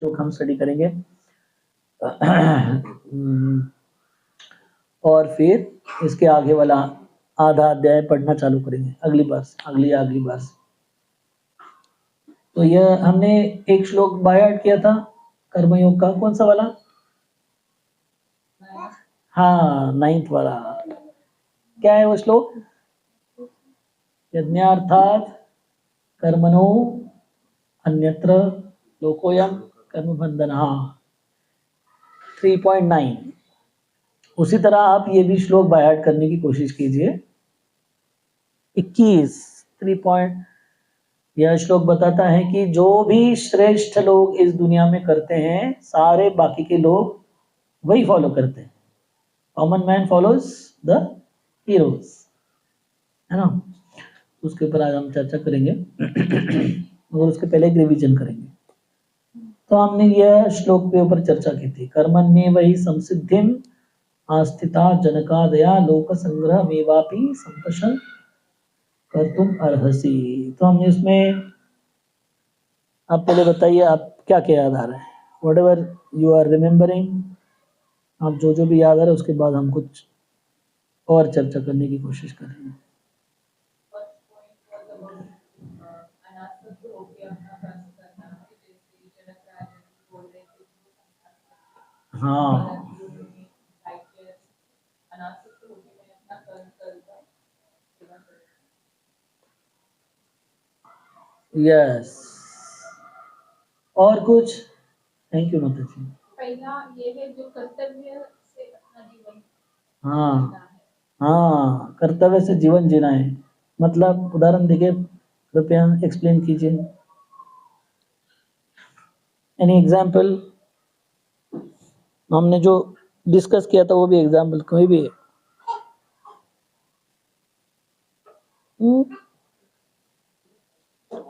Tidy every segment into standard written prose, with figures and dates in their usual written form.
जो हम स्टडी करेंगे और फिर इसके आगे वाला आधा अध्याय पढ़ना चालू करेंगे अगली बार। तो यह हमने एक श्लोक बाय हार्ट किया था कर्मयोग का, कौन सा वाला? हाँ, 9th वाला। क्या है वो श्लोक? यज्ञार्थात् कर्मणो अन्यत्र लोकोयम कर्मबंधनः। 3.9। उसी तरह आप ये भी श्लोक बाय हार्ट करने की कोशिश कीजिए। 21 3 यह श्लोक बताता है कि जो भी श्रेष्ठ लोग इस दुनिया में करते हैं सारे बाकी के लोग वही फॉलो करते हैं। Common man follows the heroes, है ना। उसके ऊपर आज हम चर्चा करेंगे और उसके पहले एक रिवीजन करेंगे। तो हमने यह श्लोक के ऊपर चर्चा की थी। कर्मण्येवहि संसिद्धिम आस्थिता जनकादया लोक संग्रह मेवापि संपश्यन् कर्तुम अर्हसि। तो हमने इसमें, आप पहले बताइए आप क्या क्या याद आ रहा है, whatever you are remembering. आप जो भी याद आ रहा है उसके बाद हम कुछ और चर्चा करने की कोशिश करेंगे। हाँ, यस। और कुछ? थैंक यू माता जी। पहला ये है जो कर्तव्य से अपना जीवन, हाँ, कर्तव्य से जीवन जीना है। मतलब उदाहरण देके कृपया एक्सप्लेन कीजिए। Any example? हमने जो डिस्कस किया था वो भी एग्जाम्पल कोई भी है?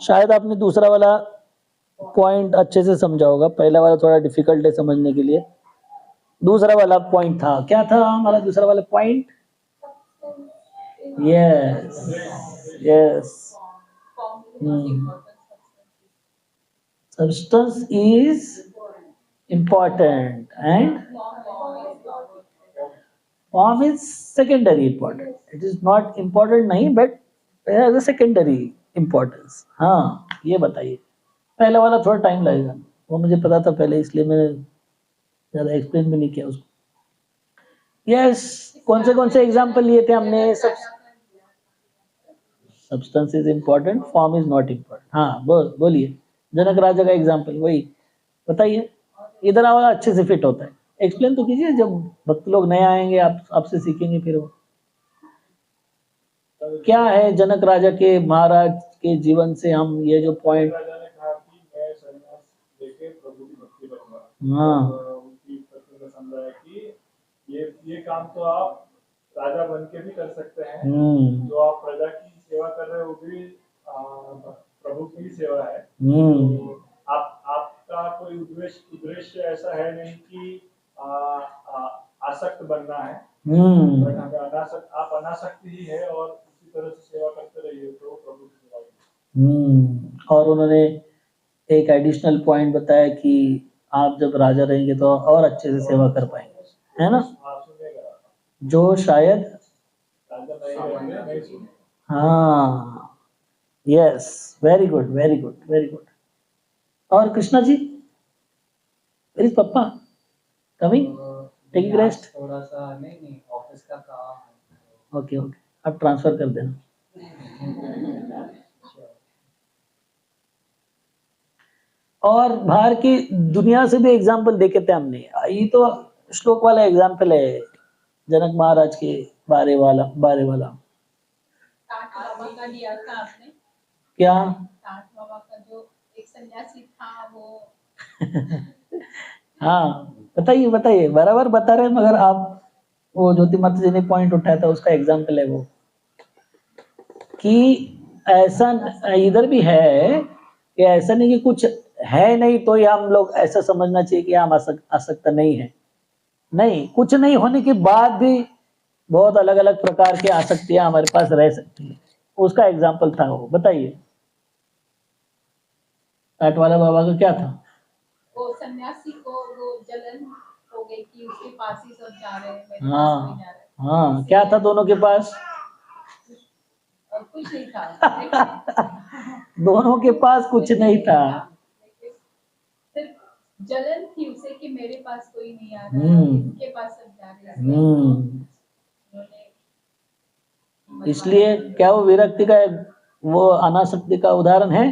शायद आपने दूसरा वाला पॉइंट अच्छे से समझा होगा, पहला वाला थोड़ा डिफिकल्ट है समझने के लिए। दूसरा वाला पॉइंट था, क्या था हमारा दूसरा वाला point? Yes yes, substance is important and form is secondary important. It is not important नहीं, but it has a secondary importance। हाँ, ये बताइए। पहला वाला थोड़ा टाइम लगेगा, वो मुझे पता था पहले, इसलिए मैंने ज़्यादा एक्सप्लेन भी नहीं किया उसको। यस, कौन से एग्जाम्पल लिए थे हमने? सब substance is important, form is not important. हाँ, बोलिए। जनक राजा का एग्जाम्पल वही बताइए। इधर आवाज अच्छे से फिट होता है, एक्सप्लेन तो कीजिए। जब भक्त लोग नए आएंगे आपसे सीखेंगे फिर वो क्या है। जनक राजा के महाराज के जीवन से हम ये जो पॉइंट, हाँ, ये काम तो आप राजा बन के भी कर सकते हैं। जो आप प्रजा की सेवा कर रहे हो वो भी प्रभु की सेवा है। तो आपका कोई उद्देश्य ऐसा है नहीं कि आसक्त बनना है, आप अनासक्त ही है और उसी तरह से सेवा करते रहिए तो प्रभु की सेवा। और उन्होंने एक एडिशनल पॉइंट बताया कि आप जब राजा रहेंगे तो और अच्छे से सेवा कर पाएंगे, है ना, जो शायद, हाँ, yes, very good very good very good. और Krishna ji, where is papa coming, taking rest? थोड़ा सा नहीं ऑफिस का काम है। ओके, आप ट्रांसफर कर देना। और बाहर की दुनिया से भी एग्जाम्पल देखे थे हमने। ये तो श्लोक वाला एग्जाम्पल है जनक महाराज के बारे वाला। का दिया था आपने क्या? बाबा का जो एक सन्यासी था वो हाँ, बताइए बराबर बता रहे हैं, मगर आप वो ज्योति माता जी ने पॉइंट उठाया था उसका एग्जाम्पल है वो, कि ऐसा इधर भी है कि ऐसा नहीं कि कुछ है नहीं तो ये हम लोग ऐसा समझना चाहिए कि हम आसक्त नहीं है। नहीं, कुछ नहीं होने के बाद भी बहुत अलग अलग प्रकार की आसक्तियां हमारे पास रह सकती है। उसका एग्जाम्पल था वो, बताइए। काट वाला बाबा का क्या था? वो सन्यासी को वो जलन हो गई कि उसके पास ही सब जा रहे हैं, मेरे पास हाँ कोई जा रहा है। हाँ, क्या था दोनों के पास? और कुछ नहीं था। दोनों के पास कुछ नहीं था। लेकिन सिर्फ जलन थी उसे कि मेरे पास कोई नहीं आ रहा है, इनके पास सब जा रहे हैं। उन्होंने इसलिए क्या वो विरक्ति का वो अनासक्ति का उदाहरण है?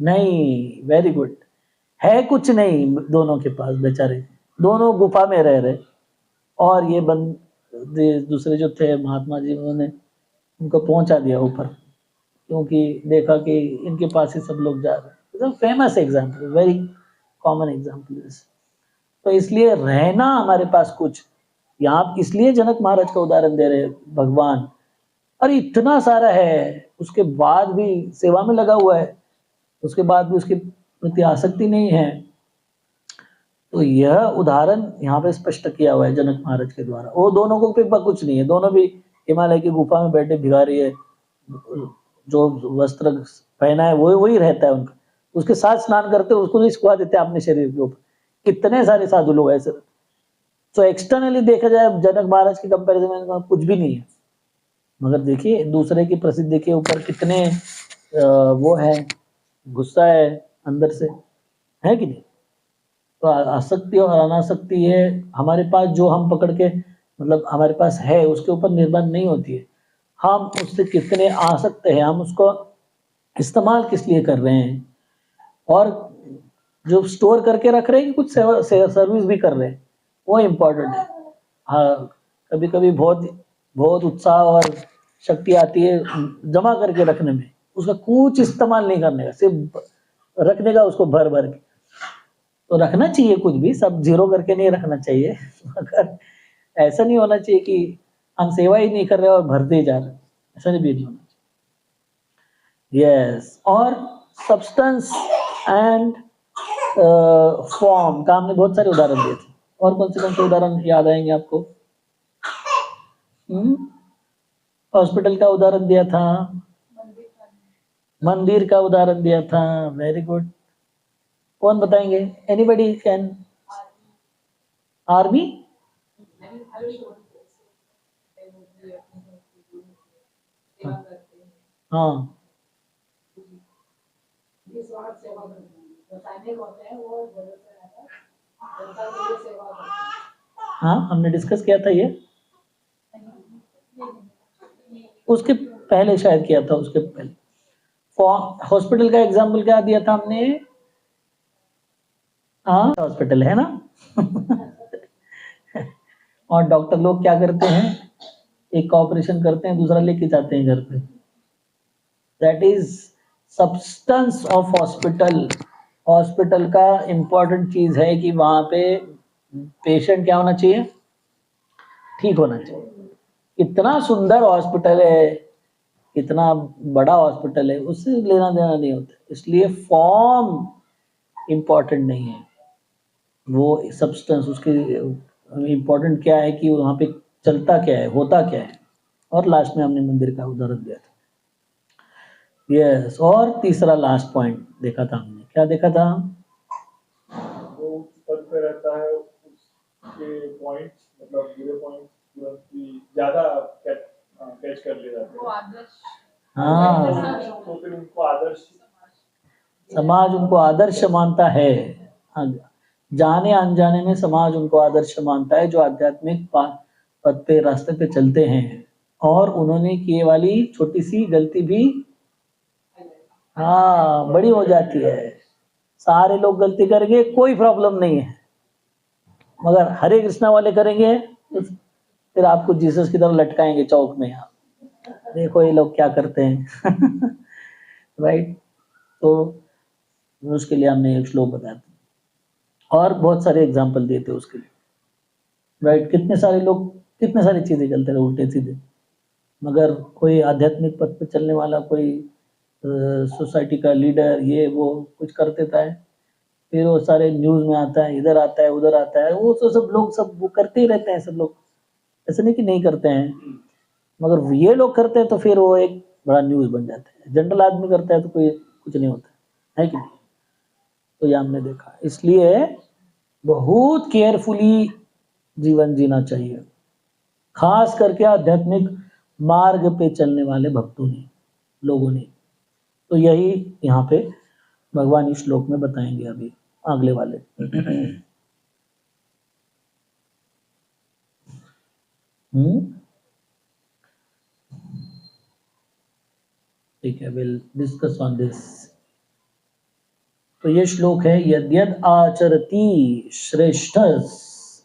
नहीं। Very good. है कुछ नहीं दोनों के पास, बेचारे दोनों गुफा में रह रहे, और ये दूसरे जो थे महात्मा जी, उन्होंने उनको पहुंचा दिया ऊपर, क्योंकि देखा कि इनके पास ही सब लोग जा रहे हैं। Famous example, very common example. तो इसलिए रहना हमारे पास कुछ, यहाँ इसलिए जनक महाराज का उदाहरण दे रहे भगवान, अरे इतना सारा है, उसके बाद भी सेवा में लगा हुआ है, उसके बाद भी उसके प्रति आसक्ति नहीं है। तो यह उदाहरण यहाँ पे स्पष्ट किया हुआ है जनक महाराज के द्वारा। वो दोनों को कृपा कुछ नहीं है, दोनों भी हिमालय की गुफा में बैठे भिखारी है, जो वस्त्र पहना है वो वही रहता है उनका, उसके साथ स्नान करते उसको भी सुखा देते हैं अपने शरीर के ऊपर। कितने सारे साधु लोग ऐसे। तो एक्सटर्नली देखा जाए जनक महाराज के कंपैरिजन में कुछ भी नहीं है, मगर देखिए दूसरे की प्रसिद्धि के ऊपर कितने वो है, गुस्सा है अंदर से, है कि नहीं? तो आसक्ति और अनासक्ति है हमारे पास, जो हम पकड़ के मतलब हमारे पास है उसके ऊपर निर्भर नहीं होती है, हम उससे कितने आसक्त हैं, हम उसको इस्तेमाल किस लिए कर रहे हैं, और जो स्टोर करके रख रहे हैं कि कुछ सर्विस भी कर रहे हैं, वो इम्पोर्टेंट है। हाँ, कभी कभी बहुत उत्साह और शक्ति आती है जमा करके रखने में, उसका कुछ इस्तेमाल नहीं करने का, सिर्फ रखने का उसको भर भर के। तो रखना चाहिए, कुछ भी सब जीरो करके नहीं रखना चाहिए, मगर ऐसा नहीं होना चाहिए कि हम सेवा ही नहीं कर रहे और भरते ही जा रहे, ऐसा नहीं भी नहीं होना चाहिए। यस। और सब्सटेंस एंड फॉर्म का हमने बहुत सारे उदाहरण दिए थे, और कौन से उदाहरण याद आएंगे आपको? हॉस्पिटल का उदाहरण दिया था, मंदिर का उदाहरण दिया था। Very good. कौन बताएंगे? Anybody can? आर्मी? हाँ हाँ, हमने डिस्कस किया था ये, उसके पहले शायद किया था, उसके पहले। हॉस्पिटल का एग्जाम्पल क्या दिया था हमने? हाँ, हॉस्पिटल है ना। और डॉक्टर लोग क्या करते हैं? एक का ऑपरेशन करते हैं, दूसरा लेके जाते हैं घर पे। That is substance of hospital. Hospital का इम्पोर्टेंट चीज है कि वहां पे पेशेंट क्या होना चाहिए? ठीक होना चाहिए। इतना सुंदर हॉस्पिटल है, इतना बड़ा हॉस्पिटल है, उससे लेना देना नहीं होता, इसलिए फॉर्म इम्पोर्टेंट नहीं है, वो सब्सटेंस उसकी इम्पोर्टेंट क्या है कि वहां पे चलता क्या है, होता क्या है। और लास्ट में हमने मंदिर का उदाहरण दिया था। यस। और तीसरा लास्ट पॉइंट देखा था हमने, क्या देखा था? वो पद पे रहता है, उसके पॉइंट्स मतलब बुरे पॉइंट्स ज्यादा कैच कर ले जाते हैं। हाँ, तो फिर उनको आदर्श, समाज उनको आदर्श मानता है। जाने अनजाने में समाज उनको आदर्श मानता है, जो आध्यात्मिक पद पे रास्ते पे चलते हैं, और उन्होंने किए वाली छोटी सी गलती भी हाँ बड़ी हो जाती है। सारे लोग गलती करेंगे, कोई प्रॉब्लम नहीं है, मगर हरे कृष्णा वाले करेंगे तो फिर आपको जीसस की तरह लटकाएंगे चौक में, आप देखो ये लोग क्या करते हैं। राइट। तो उसके लिए हमने एक श्लोक बताया था, और बहुत सारे एग्जाम्पल दिए थे उसके लिए। राइट। कितने सारे लोग कितने सारी चीजें करते रहे उल्टे सीधे, मगर कोई आध्यात्मिक पथ पर चलने वाला, कोई सोसाइटी का लीडर, ये वो कुछ कर देता है, फिर वो सारे न्यूज में आता है, इधर आता है उधर आता है, वो तो सब लोग सब वो करते ही रहते हैं, सब लोग ऐसे नहीं कि नहीं करते हैं, मगर ये लोग करते हैं तो फिर वो एक बड़ा न्यूज बन जाता है। जनरल आदमी करता है तो कोई कुछ नहीं होता है कि नहीं? तो ये हमने देखा, इसलिए बहुत केयरफुली जीवन जीना चाहिए, खास करके आध्यात्मिक मार्ग पे चलने वाले भक्तों ने, लोगों ने। तो यही यहाँ पे भगवान इस श्लोक में बताएंगे अभी अगले वाले। ठीक है, विल डिस्कस ऑन दिस। तो ये श्लोक है, यद्यद आचरति श्रेष्ठस,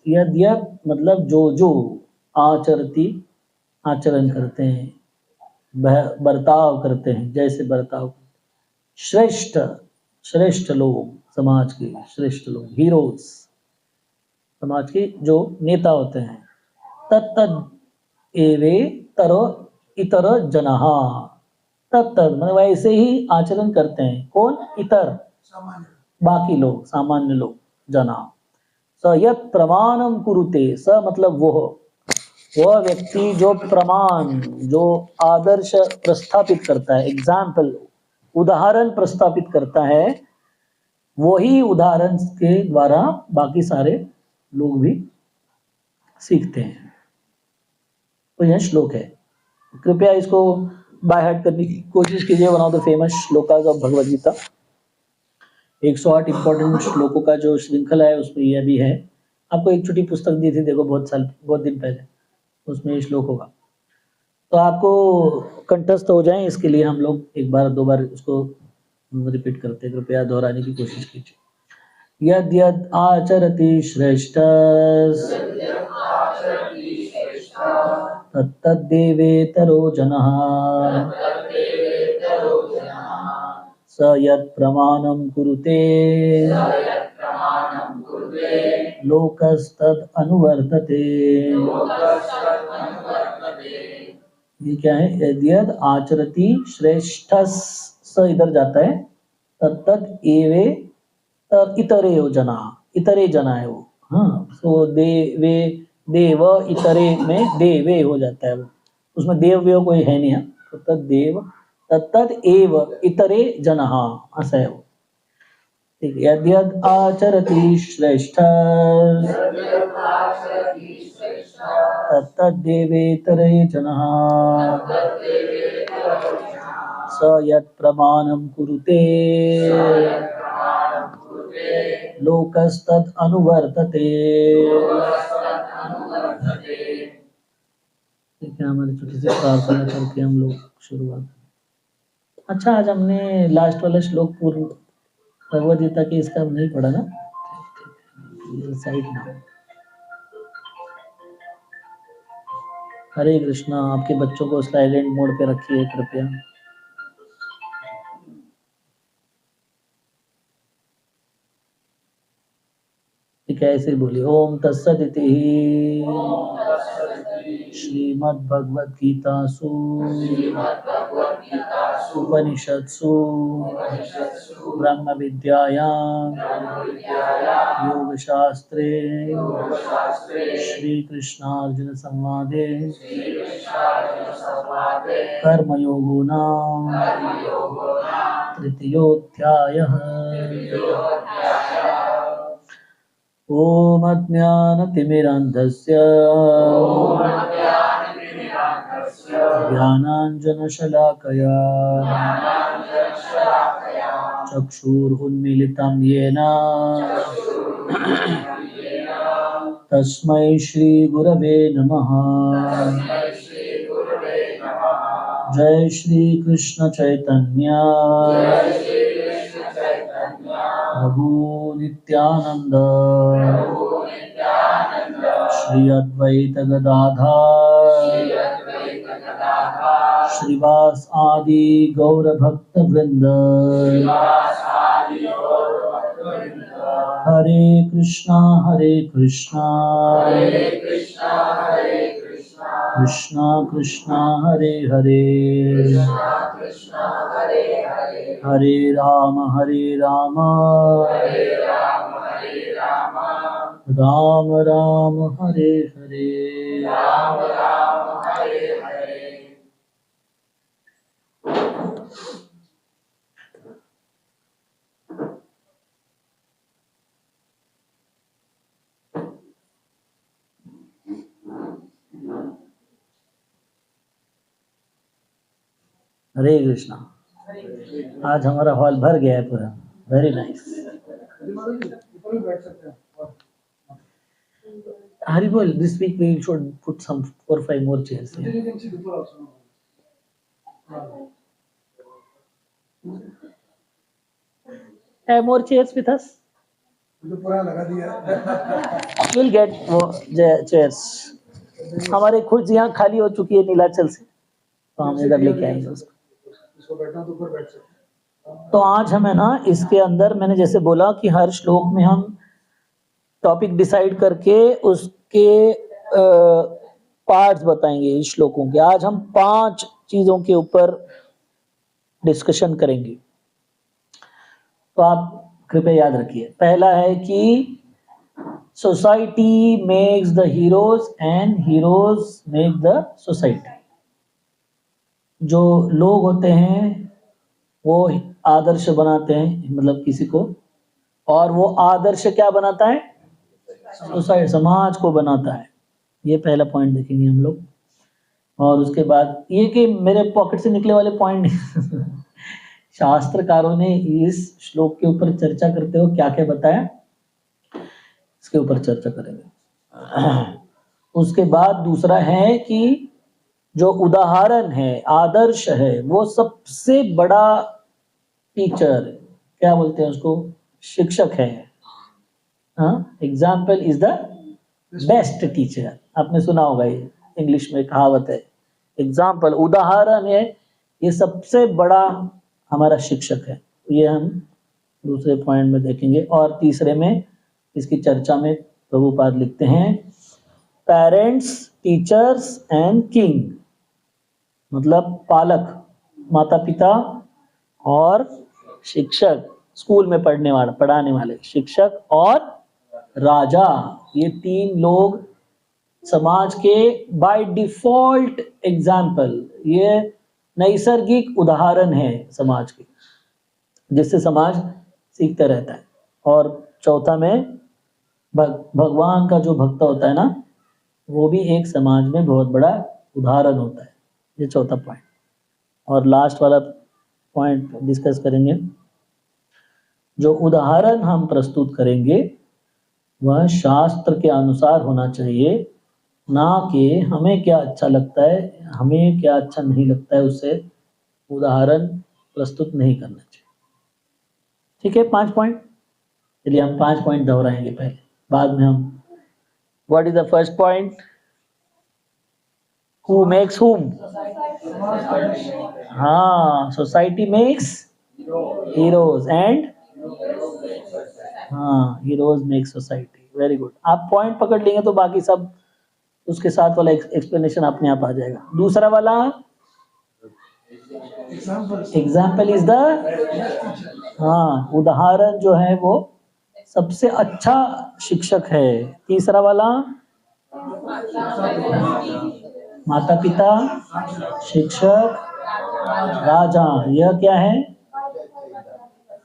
यद्यद मतलब जो जो, आचरति आचरण करते हैं, बर्ताव करते हैं, जैसे बर्ताव, श्रेष्ठ श्रेष्ठ लोग, समाज के श्रेष्ठ लोग, हीरोज, समाज के जो नेता होते हैं, तत्तद एवे तरो इतर जनः, तत्तद मतलब वैसे ही आचरण करते हैं, कौन? इतर, बाकी लोग, सामान्य लोग, जना। स यत् प्रमाणम कुरुते, स मतलब वह व्यक्ति जो प्रमाण, जो आदर्श प्रस्थापित करता है, एग्जाम्पल, उदाहरण प्रस्थापित करता है, वही उदाहरण के द्वारा बाकी सारे लोग भी सीखते हैं। तो यह श्लोक है, कृपया इसको बाय हार्ट करने की कोशिश कीजिए। One of the famous shlokas of Bhagavad Gita, 108 important श्लोकों का जो श्रृंखला है उसमें यह भी है। आपको एक छोटी पुस्तक दी थी, देखो बहुत दिन पहले, उसमें ये श्लोक होगा, तो आपको कंठस्थ हो जाए इसके लिए हम लोग एक बार दो बार उसको रिपीट करते हैं, कृपया दोहराने की कोशिश कीजिए। यद यद आचरति श्रेष्ठस् तत्तद्देवेतरो जनः स यत् प्रमाणं कुरुते लोकस्तद् अनुवर्तते। ये क्या है? यद्यद् आचरति श्रेष्ठस्, स इधर जाता है, तत्तद् एवे इतरे जना, इतरे जना है वो, हाँ, सो देवे देव इतरे में देवे हो जाता है वो, उसमें देव वेव कोई है नहीं, तो तद्देव तत्तद् एव इतरे जनः, ऐसा है वो। ठीक है, यद्यद् आचरति श्रेष्ठः तत्तद्देवेतरे जनः स यत् प्रमाणं कुरुते लोकस्तद् अनुवर्तते। ठीक है, हमारी छोटी सी प्रार्थना करके हम लोग शुरुआत। अच्छा, आज हमने लास्ट वाला श्लोक पूर्ण भगवद गीता के इसका नहीं पढ़ा ना, साइड में। हरे कृष्णा, आपके बच्चों को साइलेंट मोड पे रखिए कृपया। ठीक है, ऐसे बोलिए, ओम तत्सदिति श्रीमद्भगवद गीतासु उपनिषत्सु ब्रह्म विद्यायां योगशास्त्रे श्री कृष्णार्जुन संवादे कर्मयोगो नाम तृतीयोऽध्यायः। ओम अज्ञानतिमिरान्धस्य ज्ञानाञ्जनशलाकया चक्षुरुन्मीलितं येन तस्मै श्रीगुरवे नमः। जय श्री कृष्ण चैतन्य प्रभु नित्यानंद श्री अद्वैत गदाधर श्रीवास आदि गौर भक्त वृंद। हरे कृष्णा कृष्णा कृष्णा हरे हरे, हरे राम राम राम हरे हरे। हरे कृष्णा। आज हमारा हॉल भर गया है पूरा। Very nice. हरि बोल, this week we should put some 4-5 more chairs here. Have more chairs with us. We'll get more chairs. हमारे कुर्सियाँ खाली हो चुकी है नीलाचल से, तो हम इधर लेके आएंगे उसको। तो आज हमें ना इसके अंदर, मैंने जैसे बोला कि हर श्लोक में हम टॉपिक डिसाइड करके उसके पार्ट्स बताएंगे इस श्लोकों के। आज हम 5 चीजों के ऊपर डिस्कशन करेंगे, तो आप कृपया याद रखिए। पहला है कि society makes the heroes and heroes make the society. जो लोग होते हैं वो आदर्श बनाते हैं, मतलब किसी को, और वो आदर्श क्या बनाता है? सोसाइटी, समाज को बनाता है। ये पहला पॉइंट देखेंगे हम लोग। और उसके बाद ये कि मेरे पॉकेट से निकले वाले पॉइंट शास्त्रकारों ने इस श्लोक के ऊपर चर्चा करते हुए क्या क्या बताया, इसके ऊपर चर्चा करेंगे। उसके बाद दूसरा है कि जो उदाहरण है, आदर्श है, वो सबसे बड़ा टीचर, क्या बोलते हैं उसको, शिक्षक है। Example is the best teacher. आपने सुना होगा, ये इंग्लिश में कहावत है, एग्जाम्पल, उदाहरण है, ये सबसे बड़ा हमारा शिक्षक है। ये हम दूसरे पॉइंट में देखेंगे। और तीसरे में इसकी चर्चा में प्रभुपाद लिखते हैं, पेरेंट्स, टीचर्स एंड किंग, मतलब पालक, माता पिता और शिक्षक, स्कूल में पढ़ाने वाले शिक्षक और राजा, ये 3 लोग समाज के बाय डिफॉल्ट एग्जाम्पल, ये नैसर्गिक उदाहरण है समाज के, जिससे समाज सीखता रहता है। और चौथा में भगवान का जो भक्त होता है ना, वो भी एक समाज में बहुत बड़ा उदाहरण होता है। ये चौथा पॉइंट। और लास्ट वाला पॉइंट डिस्कस करेंगे, जो उदाहरण हम प्रस्तुत करेंगे वह शास्त्र के अनुसार होना चाहिए, ना कि हमें क्या अच्छा लगता है, हमें क्या अच्छा नहीं लगता है, उससे उदाहरण प्रस्तुत नहीं करना चाहिए। ठीक है, 5 पॉइंट। चलिए हम 5 पॉइंट दोहराएंगे पहले, बाद में हम, what is the first point? Who makes हुम? हाँ, सोसाइटी मेक्स हीरोज एंड, हाँ, heroes make society. Very good. आप पॉइंट पकड़ लेंगे तो बाकी सब उसके साथ वाला एक्सप्लेनेशन अपने आप आ जाएगा। दूसरा वाला, एग्जाम्पल इज द, हाँ, उदाहरण जो है वो सबसे अच्छा शिक्षक है। तीसरा वाला, माता पिता, शिक्षक, राजा, यह क्या है?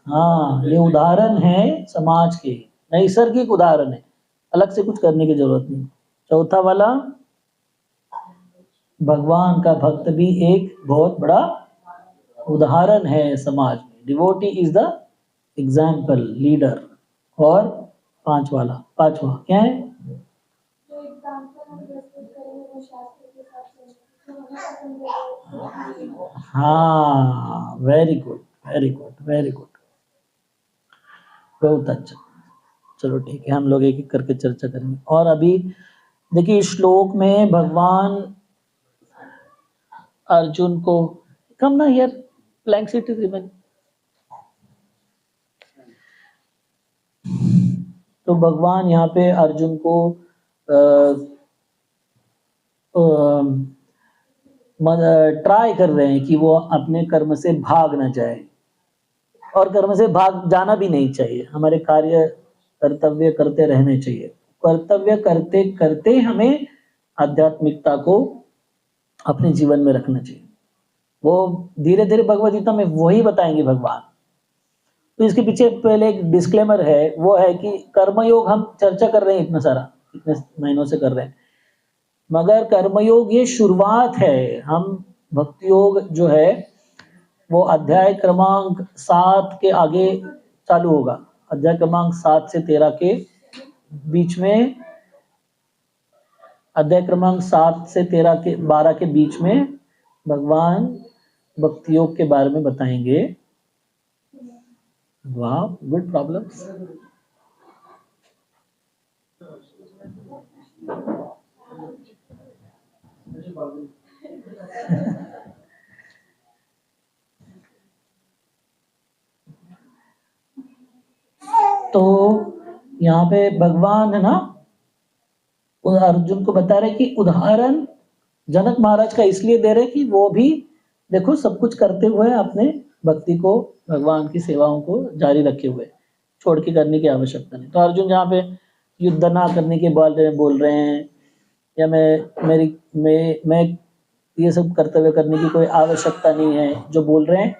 हाँ, ये उदाहरण है समाज के, नैसर्गिक उदाहरण है, अलग से कुछ करने की जरूरत नहीं। चौथा वाला, भगवान का भक्त भी एक बहुत बड़ा उदाहरण है समाज में, devotee is the example, leader. और पांचवा क्या है? हाँ, very good, very good, very good, बहुत अच्छा। चलो ठीक है, हम लोग एक एक करके चर्चा करेंगे। और अभी देखिए, श्लोक में भगवान अर्जुन को, कम ना यार, ब्लैंक सीट इज रिमेन। तो भगवान यहाँ पे अर्जुन को ट्राई कर रहे हैं कि वो अपने कर्म से भाग ना जाए, और कर्म से भाग जाना भी नहीं चाहिए। हमारे कार्य कर्तव्य करते रहने चाहिए। कर्तव्य करते करते हमें आध्यात्मिकता को अपने जीवन में रखना चाहिए। वो धीरे धीरे भगवद गीता में वही बताएंगे भगवान। तो इसके पीछे पहले एक डिस्क्लेमर है, वो है कि कर्मयोग हम चर्चा कर रहे हैं इतने महीनों से कर रहे हैं, मगर कर्मयोग ये शुरुआत है। हम भक्ति योग जो है वो अध्याय क्रमांक 7 के आगे चालू होगा। अध्याय क्रमांक 7 से 13 के बीच में, अध्याय क्रमांक 7 से 12 के बीच में भगवान भक्ति योग के बारे में बताएंगे। वाह, गुड प्रॉब्लम्स। तो यहाँ पे भगवान है ना, अर्जुन को बता रहे कि उदाहरण जनक महाराज का इसलिए दे रहे कि वो भी देखो सब कुछ करते हुए अपने भक्ति को, भगवान की सेवाओं को जारी रखे हुए, छोड़ के करने की आवश्यकता नहीं। तो अर्जुन जहाँ पे युद्ध ना करने के बोल रहे हैं, या मैं ये सब कर्तव्य करने की कोई आवश्यकता नहीं है जो बोल रहे हैं,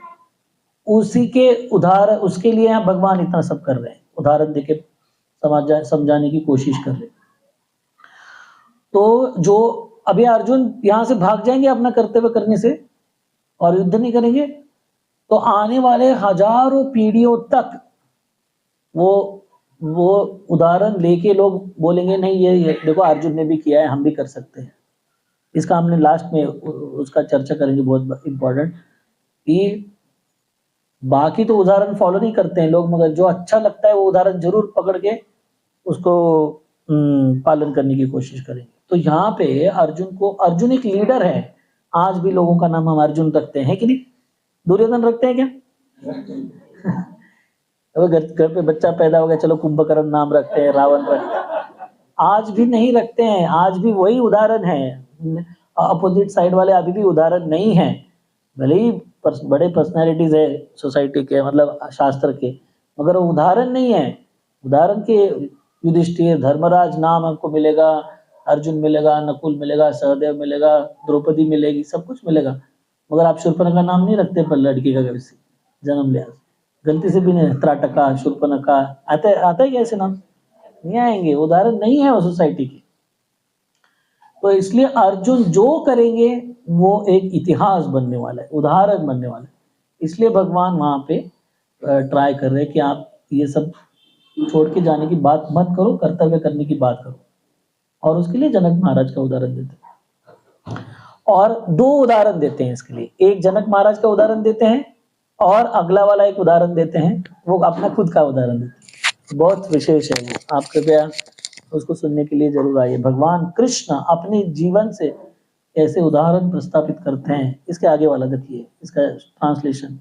उसी के उदाहरण, उसके लिए यहाँ भगवान इतना सब कर रहे हैं, उदाहरण देके समझाने की कोशिश कर रहे हैं। तो जो अभी अर्जुन यहाँ से भाग जाएंगे अपना कर्तव्य करने से और युद्ध नहीं करेंगे, तो आने वाले हजारों पीढ़ियों तक वो उदाहरण लेके लोग बोलेंगे नहीं ये देखो अर्जुन ने भी किया है, हम भी कर सकते हैं। इसका हमने लास्ट में उसका चर्चा करेंगे, बहुत इम्पोर्टेंट, कि बाकी तो उदाहरण फॉलो नहीं करते हैं लोग, मगर जो अच्छा लगता है वो उदाहरण जरूर पकड़ के उसको पालन करने की कोशिश करेंगे। तो यहाँ पे अर्जुन एक लीडर है। आज भी लोगों का नाम हम अर्जुन रखते हैं कि नहीं? दुर्योधन रखते हैं क्या? घर पे बच्चा पैदा हो गया, चलो कुंभकर्ण नाम रखते हैं, रावण रखते हैं। आज भी नहीं रखते हैं, आज भी वही उदाहरण है। अपोजिट साइड वाले अभी भी उदाहरण नहीं है, भले ही बड़े पर्सनैलिटीज है सोसाइटी के, मतलब शास्त्र के, मगर वो उदाहरण नहीं है। उदाहरण के युधिष्ठिर, धर्मराज नाम हमको मिलेगा, अर्जुन मिलेगा, नकुल मिलेगा, सहदेव मिलेगा, द्रौपदी मिलेगी, सब कुछ मिलेगा, मगर आप शूर्पणखा का नाम नहीं रखते पर लड़की का घर से जन्म लिया, गलती से भी नहीं। त्राटका, शूर्पणखा आता है क्या ऐसे नाम? नहीं आएंगे, उदाहरण नहीं है वो सोसाइटी की। तो इसलिए अर्जुन जो करेंगे वो एक इतिहास बनने वाला है, उदाहरण बनने वाला है। इसलिए भगवान वहां पे ट्राई कर रहे हैं कि आप ये सब छोड़ के जाने की बात मत करो, कर्तव्य करने की बात करो। और उसके लिए जनक महाराज का उदाहरण देते हैं, और 2 उदाहरण देते हैं इसके लिए। एक जनक महाराज का उदाहरण देते हैं और अगला वाला एक उदाहरण देते हैं, वो अपना खुद का उदाहरण देते हैं। बहुत विशेष है वो, आप कृपया उसको सुनने के लिए जरूर आइए। भगवान कृष्ण अपने जीवन से ऐसे उदाहरण प्रस्तावित करते हैं। इसके आगे वाला देखिए, इसका ट्रांसलेशन।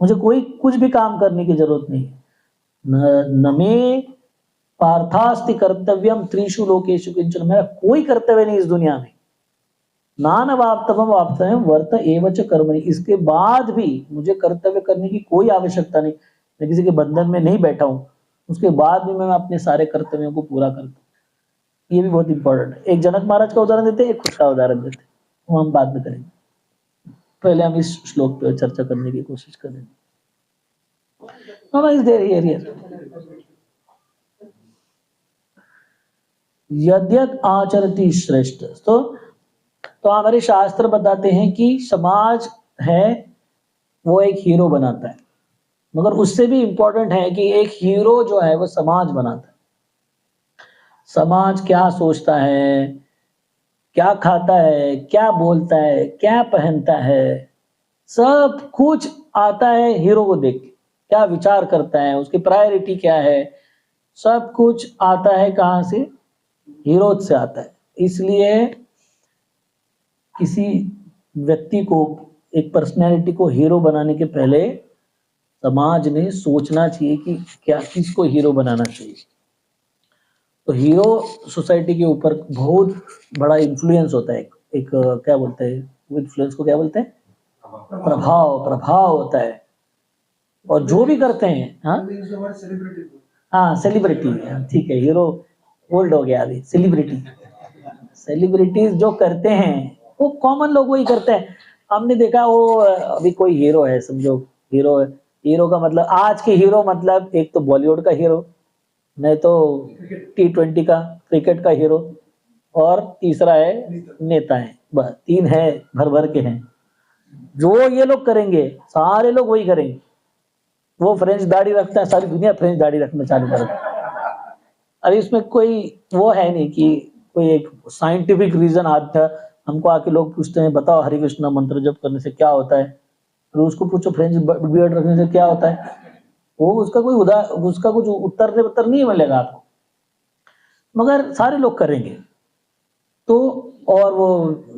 मुझे कोई कुछ भी काम करने की जरूरत नहीं है। न मे पार्थास्ति कर्तव्यम त्रिषु लोकेषु किंचन, मेरा कोई कर्तव्य नहीं इस दुनिया में। नानवाप्तवम वाप्तव्यम वर्त एवच कर्मणि, इसके बाद भी मुझे कर्तव्य करने की कोई आवश्यकता नहीं। मैं किसी के बंधन में नहीं बैठा हूं, उसके बाद भी मैं अपने सारे कर्तव्यों को पूरा करता हूँ। ये भी बहुत इंपॉर्टेंट है। एक जनक महाराज का उदाहरण देते हैं, एक खुद का उदाहरण देते हैं, वो हम बाद में करेंगे। पहले हम इस श्लोक पर चर्चा करने की कोशिश करेंगे। यद्यत आचरति श्रेष्ठ, तो हमारे शास्त्र बताते हैं कि समाज है वो एक हीरो बनाता है, मगर उससे भी इंपॉर्टेंट है कि एक हीरो जो है वो समाज बनाता है। समाज क्या सोचता है, क्या खाता है, क्या बोलता है, क्या पहनता है, सब कुछ आता है हीरो को देख के। क्या विचार करता है, उसकी प्रायोरिटी क्या है, सब कुछ आता है कहाँ से? हीरो से आता है। इसलिए किसी व्यक्ति को, एक पर्सनैलिटी को हीरो बनाने के पहले समाज ने सोचना चाहिए कि क्या किसको हीरो बनाना चाहिए। तो हीरो सोसाइटी के ऊपर बहुत बड़ा इन्फ्लुएंस होता है। एक क्या बोलते हैं वो इन्फ्लुएंस को, क्या बोलते हैं? प्रभाव होता है। और जो भी करते हैं, हाँ सेलिब्रिटी, ठीक है, हीरो ओल्ड हो गया, अभी सेलिब्रिटीज जो करते हैं वो कॉमन लोग वही करते हैं। हमने देखा वो अभी कोई हीरो है, समझो हीरो का मतलब, आज के हीरो मतलब एक तो बॉलीवुड का हीरो, नहीं तो T20 का, क्रिकेट का हीरो, और तीसरा है नेता है। बस 3 है, भर के हैं। जो ये लोग करेंगे सारे लोग वही करेंगे। वो फ्रेंच दाढ़ी रखता है, सारी दुनिया फ्रेंच दाढ़ी रखना चालू कर देती है। अब इसमें कोई वो है नहीं कि कोई एक साइंटिफिक रीजन आता है। हमको आके लोग पूछते हैं बताओ हरे कृष्णा मंत्र जप करने से क्या होता है, तो उसको पूछो फ्रेंच बियर्ड रखने से क्या होता है, वो उसका कुछ उत्तर नहीं मिलेगा आपको, मगर सारे लोग करेंगे। तो और वो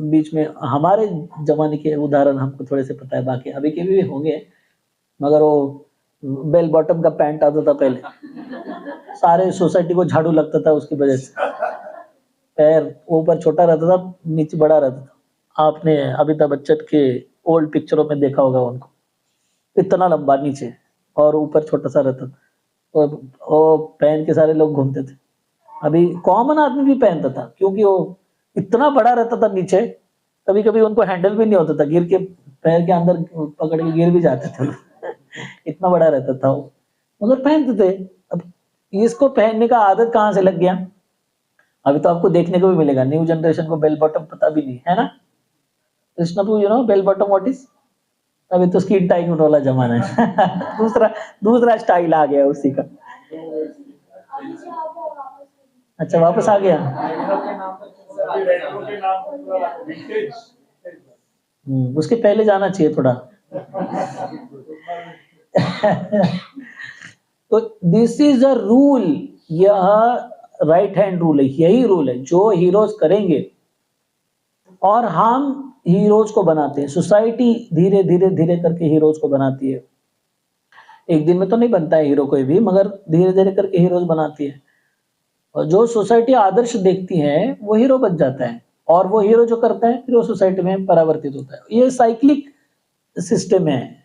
बीच में हमारे जमाने के उदाहरण हमको थोड़े से पता है, बाकी अभी के भी होंगे, मगर वो बेल बॉटम का पैंट आता था पहले, सारे सोसाइटी को झाड़ू लगता था उसकी वजह से, पैर ऊपर छोटा रहता था नीचे बड़ा रहता था। आपने अमिताभ बच्चन के ओल्ड पिक्चरों में देखा होगा उनको, इतना लंबा नीचे और ऊपर छोटा सा रहता था, और पहन के सारे लोग घूमते थे। अभी कॉमन आदमी भी पहनता था क्योंकि वो इतना बड़ा रहता था नीचे, कभी कभी उनको हैंडल भी नहीं होता था, गिर के पैर के अंदर पकड़ के गिर भी जाते थे इतना बड़ा रहता था वो, मगर पहनते थे। अब इसको पहनने का आदत कहाँ से लग गया, अभी तो आपको देखने को भी मिलेगा, न्यू जनरेशन को बेल बॉटम पता भी नहीं है ना। कृष्णपू you know bell bottom what is, अभी तो स्किन टाइट वाला जमाना है दूसरा स्टाइल आ गया उसी का। अच्छा वापस आ गया। उसके पहले जाना चाहिए थोड़ा तो दिस इज अ रूल, यह राइट हैंड रूल है, यही रूल है जो हीरोज करेंगे और हम हीरोज को बनाते हैं। सोसाइटी धीरे धीरे धीरे करके हीरोज को बनाती है, एक दिन में तो नहीं बनता है हीरो कोई भी, मगर धीरे धीरे करके हीरोज बनाती है। और जो सोसाइटी आदर्श देखती है वो हीरो बन जाता है, और वो हीरो जो करता है फिर वो सोसाइटी में परावर्तित होता है। ये साइक्लिक सिस्टम है।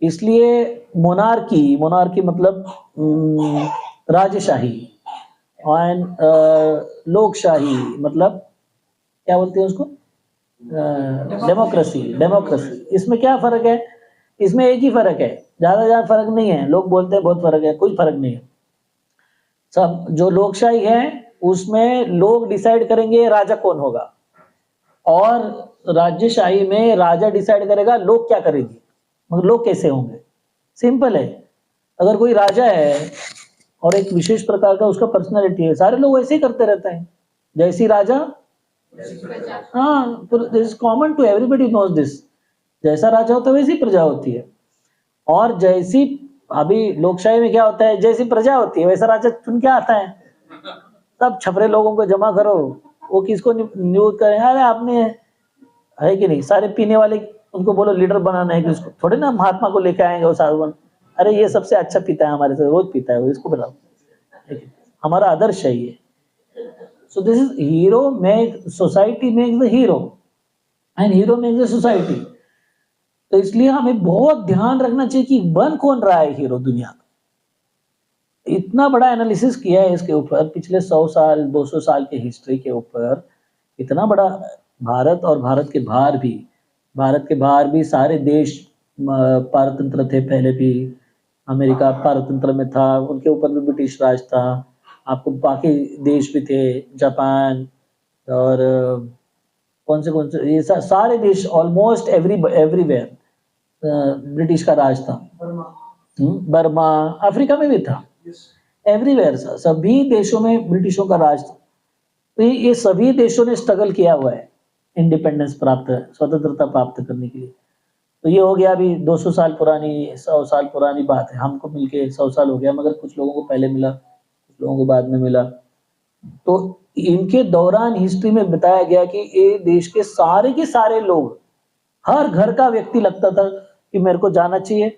इसलिए मोनार्की मतलब राजशाही, और लोकशाही मतलब क्या बोलते हैं उसको, डेमोक्रेसी। इसमें क्या फर्क है, इसमें एक ही फर्क है, ज्यादा फर्क नहीं है। लोग बोलते हैं बहुत फर्क है, कुछ फर्क नहीं है। सब जो लोकशाही है उसमें लोग डिसाइड करेंगे राजा कौन होगा, और राज्यशाही में राजा डिसाइड करेगा लोग क्या करेंगे, मगर लोग कैसे होंगे। सिंपल है, अगर कोई राजा है और एक विशेष प्रकार का उसका पर्सनालिटी है, सारे लोग वैसे ही करते रहते हैं, जैसी राजा हाँ, तो this is common to everybody knows this, जैसा राजा होता है वैसी प्रजा होती है। और जैसी अभी लोकशाही में क्या होता है, जैसी प्रजा होती है वैसा राजा चुन के आता है। सब छपरे लोगों को जमा करो, वो किसको नियुक्त करें, अरे आपने है कि नहीं, सारे पीने वाले उनको बोलो लीडर बनाना है, कि उसको थोड़े ना महात्मा को लेके आएंगे वो साधु, अरे ये सबसे अच्छा पीता है हमारे से, रोज पीता है वो, इसको बुलाओ, हमारा आदर्श है ये। सो this is hero make society makes the hero and hero makes the society. तो इसलिए हमें बहुत ध्यान रखना चाहिए कि बन कौन रहा है हीरो दुनिया का। इतना बड़ा एनालिसिस किया है इसके ऊपर, पिछले 100 साल 200 साल के हिस्ट्री के ऊपर, इतना बड़ा भारत और भारत के बाहर भी सारे देश पारतंत्र थे पहले भी। अमेरिका पारतंत्र में था, उनके ऊपर भी ब्रिटिश राज था। आपको बाकी देश भी थे, जापान और कौन से ये सारे देश, ऑलमोस्ट एवरीवेयर ब्रिटिश का राज था। बर्मा, अफ्रीका में भी था, एवरीवेयर सभी देशों में ब्रिटिशों का राज था। तो ये सभी देशों ने स्ट्रगल किया हुआ है इंडिपेंडेंस स्वतंत्रता प्राप्त करने के लिए। तो ये हो गया अभी 200 साल पुरानी, 100 साल पुरानी बात है। हमको मिलके 100 साल हो गया, मगर कुछ लोगों को पहले मिला, कुछ लोगों को बाद में मिला। तो इनके दौरान हिस्ट्री में बताया गया कि ये देश के सारे लोग, हर घर का व्यक्ति लगता था कि मेरे को जाना चाहिए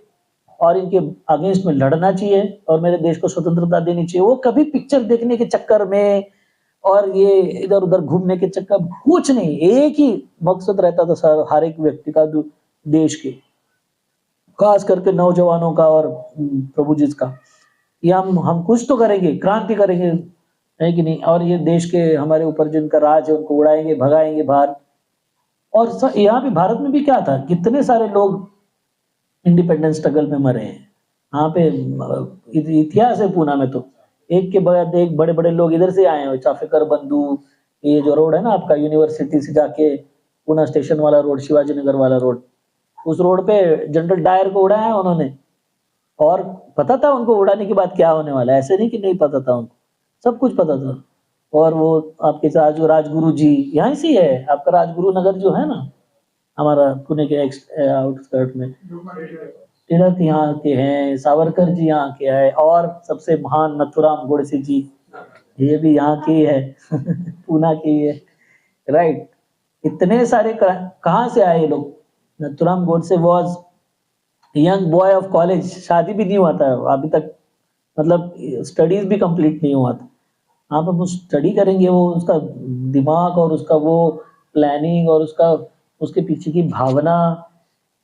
और इनके अगेंस्ट में लड़ना चाहिए और मेरे देश को स्वतंत्रता देनी चाहिए। वो कभी पिक्चर देखने के चक्कर में और ये इधर उधर घूमने के चक्कर, कुछ नहीं, एक ही मकसद रहता था सर हर एक व्यक्ति का, देश के, खास करके नौजवानों का और प्रभु जी का, ये हम कुछ तो करेंगे, क्रांति करेंगे, है कि नहीं। और ये देश के हमारे ऊपर जिनका राज है उनको उड़ाएंगे, भगाएंगे बाहर। और यहाँ पे भारत में भी क्या था, कितने सारे लोग इंडिपेंडेंस स्ट्रगल में मरे हैं। यहाँ पे इतिहास है पूना में, तो एक के बाद एक बड़े बड़े लोग इधर से आए हैं, चाफेकर बंधु, ये जो रोड है ना आपका यूनिवर्सिटी से जाके पूना स्टेशन वाला रोड, शिवाजी नगर वाला रोड, उस रोड पे जनरल डायर को उड़ाया उन्होंने, और पता था उनको उड़ाने के बाद क्या होने वाला है, ऐसे नहीं कि नहीं पता था उनको, सब कुछ पता था। और वो आपके राजगुरु जी यहाँ से ही है, आपका राजगुरु नगर जो है ना हमारा पुणे के आउटस्कर्ट में, तिलक यहाँ के हैं, सावरकर जी यहाँ के हैं, और सबसे महान नथुराम गोडसे जी, ये भी यहाँ के ही है पूना के ही है, राइट। इतने सारे कहाँ से आए ये लोग। Nathuram Godse was young boy of college, शादी भी नहीं हुआ था अभी तक, मतलब स्टडीज भी कंप्लीट नहीं हुआ था। आप अब स्टडी करेंगे, वो उसका दिमाग और उसका वो प्लानिंग और उसका उसके पीछे की भावना,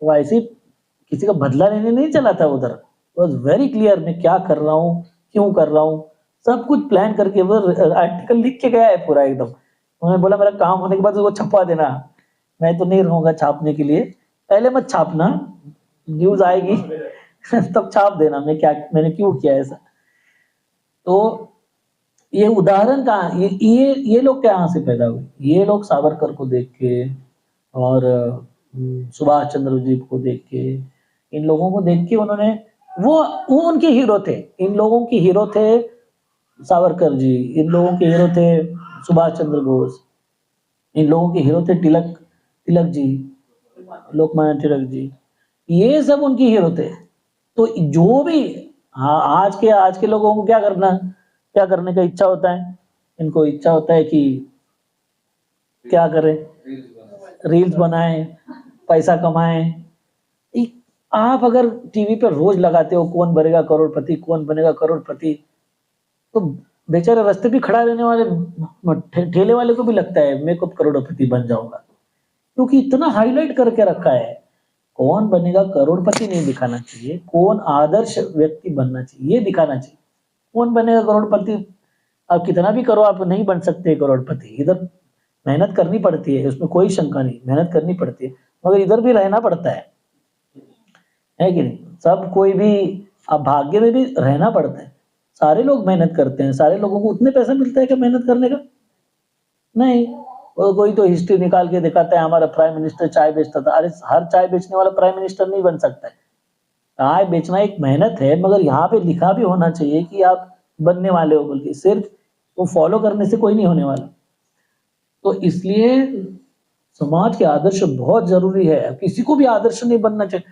वो ऐसे किसी का बदला लेने नहीं चला था उधर, वॉज वेरी क्लियर मैं क्या कर रहा हूँ, क्यों कर रहा हूँ, सब कुछ प्लान करके वो आर्टिकल लिख के गया है पूरा एकदम। उन्होंने बोला मेरा काम होने के बाद वो छपवा देना, मैं तो नहीं रहूंगा छापने के लिए, पहले मत छापना, न्यूज आएगी तब छाप देना मैंने क्यों किया ऐसा। तो ये उदाहरण कहाँ, ये लोग कहाँ से पैदा हुए, ये लोग सावरकर को देख के और सुभाष चंद्र जी को देख के, इन लोगों को देख के उन्होंने वो उनके हीरो थे, इन लोगों के हीरो थे सावरकर जी, इन लोगों के हीरो थे सुभाष चंद्र बोस, इन लोगों के हीरो थे तिलक जी, लोकमान्य तिलक जी, ये सब उनके हीरो थे। तो जो भी आज के लोगों को क्या करने का इच्छा होता है, इनको इच्छा होता है कि क्या करें, रील्स बनाएं, पैसा कमाएं। आप अगर टीवी पर रोज लगाते हो कौन बनेगा करोड़पति, कौन बनेगा करोड़पति, तो बेचारे रास्ते भी खड़ा रहने वाले ठेले वाले को भी लगता है मैं कब करोड़पति बन जाऊंगा, क्योंकि इतना हाईलाइट करके रखा है। कौन बनेगा करोड़पति नहीं दिखाना चाहिए, कौन आदर्श व्यक्ति बनना चाहिए ये दिखाना चाहिए। कौन बनेगा करोड़पति, आप कितना भी करो आप नहीं बन सकते करोड़पति। इधर मेहनत करनी पड़ती है, उसमें कोई शंका नहीं, मेहनत करनी पड़ती है, मगर इधर भी रहना पड़ता है कि नहीं। सब कोई भी अब भाग्य में भी रहना पड़ता है, सारे लोग मेहनत करते हैं, सारे लोगों को उतने पैसा मिलता है क्या मेहनत करने का, नहीं। और कोई तो हिस्ट्री निकाल के दिखाता है हमारा प्राइम मिनिस्टर चाय बेचता था, अरे हर चाय बेचने वाला प्राइम मिनिस्टर नहीं बन सकता है, चाय बेचना एक मेहनत है, मगर यहाँ पे लिखा भी होना चाहिए कि आप बनने वाले हो, बल्कि सिर्फ वो फॉलो करने से कोई नहीं होने वाला। तो इसलिए समाज के आदर्श बहुत जरूरी है, किसी को भी आदर्श नहीं बनना चाहिए,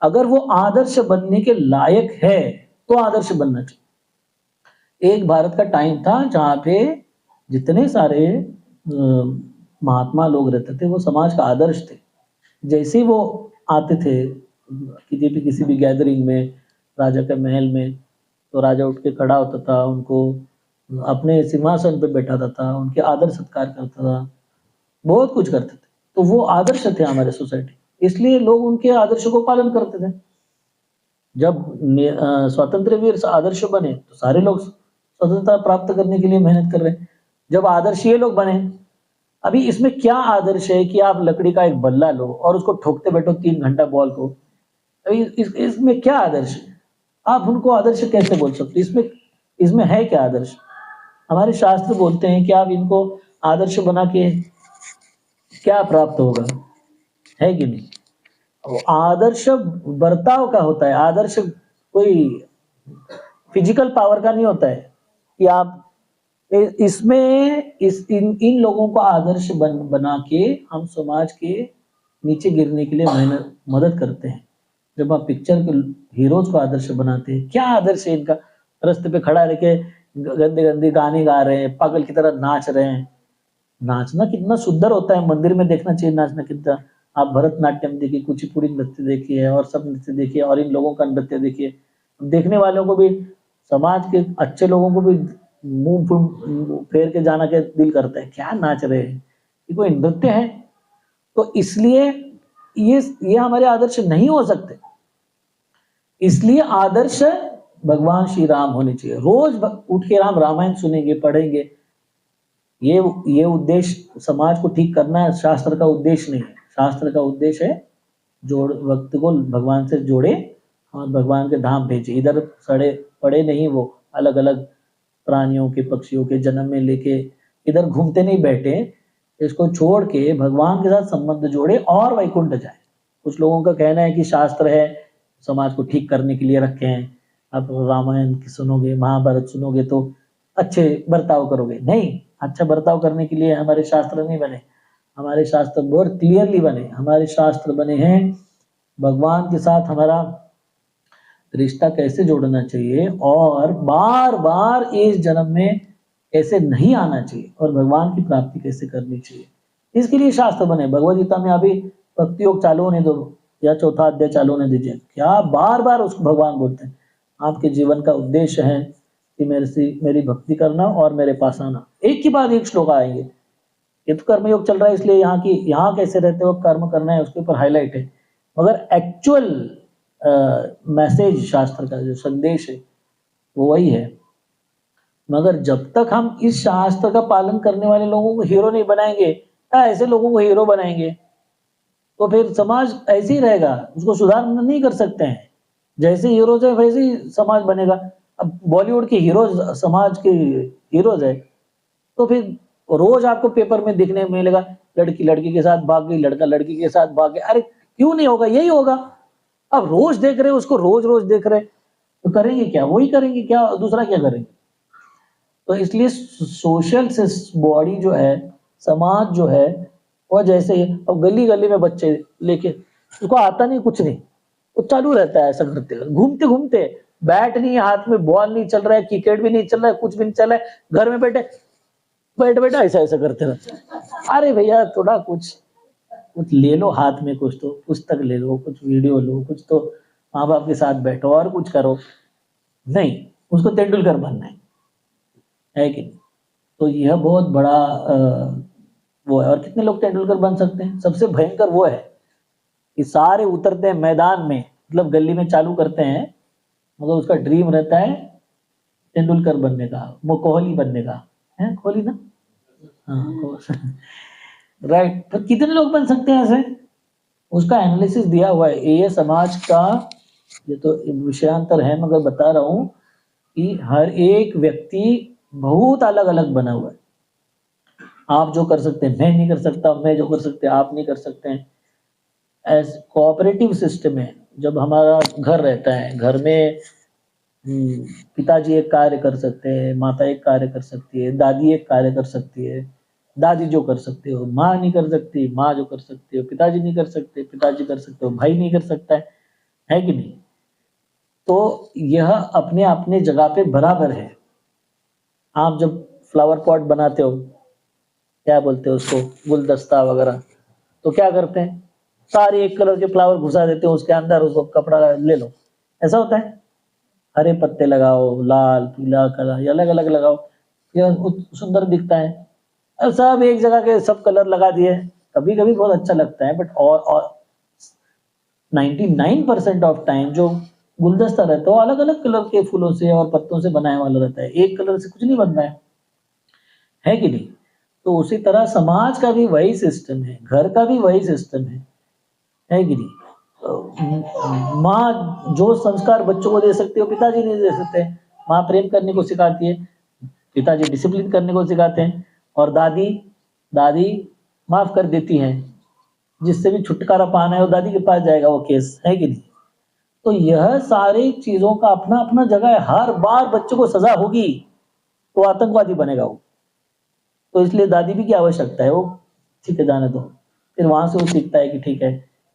अगर वो आदर्श बनने के लायक है तो आदर्श बनना चाहिए। एक भारत का टाइम था जहाँ पे जितने सारे महात्मा लोग रहते थे वो समाज का आदर्श थे। जैसे वो आते थे किसी भी गैदरिंग में, राजा के महल में, तो राजा उठ के खड़ा होता था, उनको अपने सिंहासन पे बैठाता था, उनके आदर सत्कार करता था, बहुत कुछ करते थे। तो वो आदर्श थे हमारे सोसाइटी, इसलिए लोग उनके आदर्श को पालन करते थे। जब स्वतंत्र वीर आदर्श बने तो सारे लोग स्वतंत्रता प्राप्त करने के लिए मेहनत कर रहे हैं। जब आदर्श ये लोग बने, अभी इसमें क्या आदर्श है कि आप लकड़ी का एक बल्ला लो और उसको ठोकते बैठो 3 घंटा बॉल को, अभी इसमें क्या आदर्श है? आप उनको आदर्श कैसे बोल सकते? इसमें है क्या आदर्श? हमारे शास्त्र बोलते हैं कि आप इनको आदर्श बना के क्या प्राप्त होगा, है कि नहीं। आदर्श बर्ताव का होता है, आदर्श कोई फिजिकल पावर का नहीं होता है कि आप इन लोगों को आदर्श बना के हम समाज के नीचे गिरने के लिए मदद करते हैं। जब आप पिक्चर के हीरोज को आदर्श बनाते हैं, क्या आदर्श है इनका, रास्ते पे खड़ा रह के गंदे गंदे गाने गा रहे हैं, पागल की तरह नाच रहे हैं। नाचना कितना सुंदर होता है, मंदिर में देखना चाहिए नाचना कितना। आप भरतनाट्यम देखिए, कुचिपुड़ी नृत्य देखिए और सब नृत्य देखिए, और इन लोगों का नृत्य देखिए, देखने वालों को भी, समाज के अच्छे लोगों को भी मुंह फेर के जाना के दिल करता है, क्या नाच रहे हैं, ये कोई नृत्य है। तो इसलिए ये हमारे आदर्श नहीं हो सकते। इसलिए आदर्श भगवान श्री राम होने चाहिए। रोज उठ के रामायण सुनेंगे, पढ़ेंगे, ये उद्देश्य समाज को ठीक करना शास्त्र का उद्देश्य नहीं है। शास्त्र का उद्देश्य है वक्त को भगवान से जोड़े और भगवान के धाम भेजे। इधर सड़े पड़े नहीं, वो अलग अलग प्राणियों के, पक्षियों के जन्म में लेके इधर घूमते नहीं बैठे, इसको छोड़ के भगवान के साथ संबंध जोड़े और वैकुंठ जाए। कुछ लोगों का कहना है कि शास्त्र है समाज को ठीक करने के लिए रखे हैं, आप रामायण की सुनोगे, महाभारत सुनोगे तो अच्छे बर्ताव करोगे। नहीं, अच्छा बर्ताव करने के लिए हमारे शास्त्र नहीं बने, हमारे शास्त्र बहुत क्लियरली बने। हमारे शास्त्र बने हैं भगवान के साथ हमारा रिश्ता कैसे जोड़ना चाहिए और बार बार इस जन्म में कैसे नहीं आना चाहिए और भगवान की प्राप्ति कैसे करनी चाहिए, इसके लिए शास्त्र बने। भगवद गीता में अभी भक्ति योग चालू होने दो या चौथा अध्याय चालू होने दीजिए, क्या बार बार उसको भगवान बोलते हैं आपके जीवन का उद्देश्य है कि मेरी भक्ति करना और मेरे पास आना। एक के बाद एक श्लोक आएंगे। ये तो कर्मयोग चल रहा है इसलिए यहाँ कैसे रहते हो कर्म करना है उसके ऊपर हाईलाइट है, मगर एक्चुअल मैसेज शास्त्र का जो संदेश है वो वही है। मगर जब तक हम इस शास्त्र का पालन करने वाले लोगों को हीरो नहीं बनाएंगे या ऐसे लोगों को हीरो बनाएंगे तो फिर समाज ऐसे ही रहेगा, उसको सुधार नहीं कर सकते हैं। जैसे हीरोज है वैसे ही समाज बनेगा। अब बॉलीवुड के हीरोज समाज के हीरोज है तो फिर रोज आपको पेपर में दिखने मिलेगा लड़की लड़की के साथ भाग गई, लड़का लड़की के साथ भाग गया। अरे क्यों नहीं होगा, यही होगा। अब रोज देख रहे उसको, रोज रोज देख रहे तो करेंगे क्या, वही करेंगे, क्या दूसरा क्या करेंगे। तो इसलिए सोशल बॉडी जो है, समाज जो है वो जैसे ही अब गली गली में बच्चे लेके उसको आता नहीं कुछ नहीं, वो चालू रहता है ऐसा करते घूमते घूमते, बैट नहीं हाथ में, बॉल नहीं चल रहा है, क्रिकेट भी नहीं चल रहा है, कुछ भी नहीं चल रहा है, घर में बैठे ऐसा ऐसा करते रहते। अरे भैया थोड़ा कुछ ले लो हाथ में, कुछ तो पुस्तक ले लो, कुछ वीडियो लो, कुछ तो माँ बाप के साथ बैठो और कुछ करो। नहीं, उसको तेंदुलकर बनना है कि नहीं। तो यह बहुत बड़ा वो है। और कितने लोग तेंदुलकर बन सकते हैं? सबसे भयंकर वो है कि सारे उतरते हैं मैदान में, मतलब गली में चालू करते हैं, मगर उसका ड्रीम रहता है तेंदुलकर बनने का, वो कोहली बनने का है, कोहली ना, हाँ राइट। तो कितने लोग बन सकते हैं ऐसे? उसका एनालिसिस दिया हुआ है। ये समाज का, ये तो विषयांतर है मगर बता रहा हूँ कि हर एक व्यक्ति बहुत अलग अलग बना हुआ है। आप जो कर सकते हैं मैं नहीं कर सकता, मैं जो कर सकते हैं आप नहीं कर सकते हैं। एज कोऑपरेटिव सिस्टम है। जब हमारा घर रहता है, घर में पिताजी एक कार्य कर सकते हैं, माता एक कार्य कर सकती है, दादी एक कार्य कर सकती है। दादी जो कर सकते हो माँ नहीं कर सकती, माँ जो कर सकती हो पिताजी नहीं कर सकते, पिताजी कर सकते हो भाई नहीं कर सकता है कि नहीं। तो यह अपने अपने जगह पे बराबर है। आप जब फ्लावर पॉट बनाते हो, क्या बोलते हो उसको, गुलदस्ता वगैरह, तो क्या करते हैं, सारे एक कलर के फ्लावर घुसा देते हो उसके अंदर, उसको कपड़ा ले लो, ऐसा होता है। हरे पत्ते लगाओ, लाल पीला काला, ये अलग अलग लगाओ, यह सुंदर दिखता है। अब सब एक जगह के सब कलर लगा दिए, कभी कभी बहुत अच्छा लगता है, बट और 99% ऑफ टाइम जो गुलदस्ता रहता है वो अलग अलग कलर के फूलों से और पत्तों से बनाने वाला रहता है, एक कलर से कुछ नहीं बनना है कि नहीं। तो उसी तरह समाज का भी वही सिस्टम है, घर का भी वही सिस्टम है कि नहीं। माँ जो संस्कार बच्चों को दे सकती है पिताजी नहीं दे सकते। माँ प्रेम करने को सिखाती है, पिताजी डिसिप्लिन करने को सिखाते हैं, और दादी माफ कर देती हैं। जिससे भी छुटकारा पाना है वो दादी के पास जाएगा, वो केस है कि नहीं। तो यह सारी चीजों का अपना अपना जगह है। हर बार बच्चों को सजा होगी तो आतंकवादी बनेगा वो, तो इसलिए दादी भी की आवश्यकता है, वो ठीक है जाने दो। फिर वहां से वो सीखता है कि ठीक है,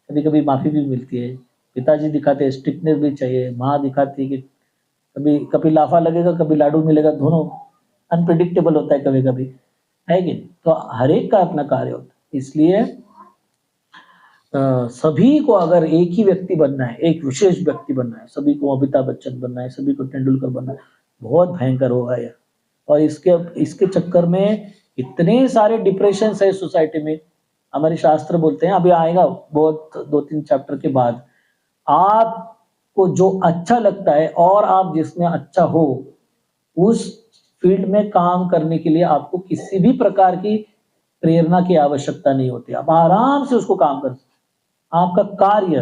कभी कभी माफी भी मिलती है। पिताजी दिखाते हैं स्ट्रिक्टनेस भी चाहिए, माँ दिखाती है कि कभी कभी लाफा लगेगा, कभी लाडू मिलेगा, दोनों अनप्रिडिक्टेबल होता है कभी कभी, है कि नहीं। तो हर एक का अपना कार्य होता है। इसलिए सभी को अगर एक ही व्यक्ति बनना है, एक विशेष व्यक्ति बनना है, सभी को अमिताभ बच्चन बनना है, सभी को तेंदुलकर बनना है, बहुत भयंकर होगा यह। और इसके चक्कर में इतने सारे डिप्रेशन है सोसाइटी में। हमारे शास्त्र बोलते हैं, अभी आएगा बहुत 2-3 चैप्टर के बाद, आपको जो अच्छा लगता है और आप जिसमें अच्छा हो उस फील्ड में काम करने के लिए आपको किसी भी प्रकार की प्रेरणा की आवश्यकता नहीं होती। आप आराम से उसको काम कर सकते। आपका कार्य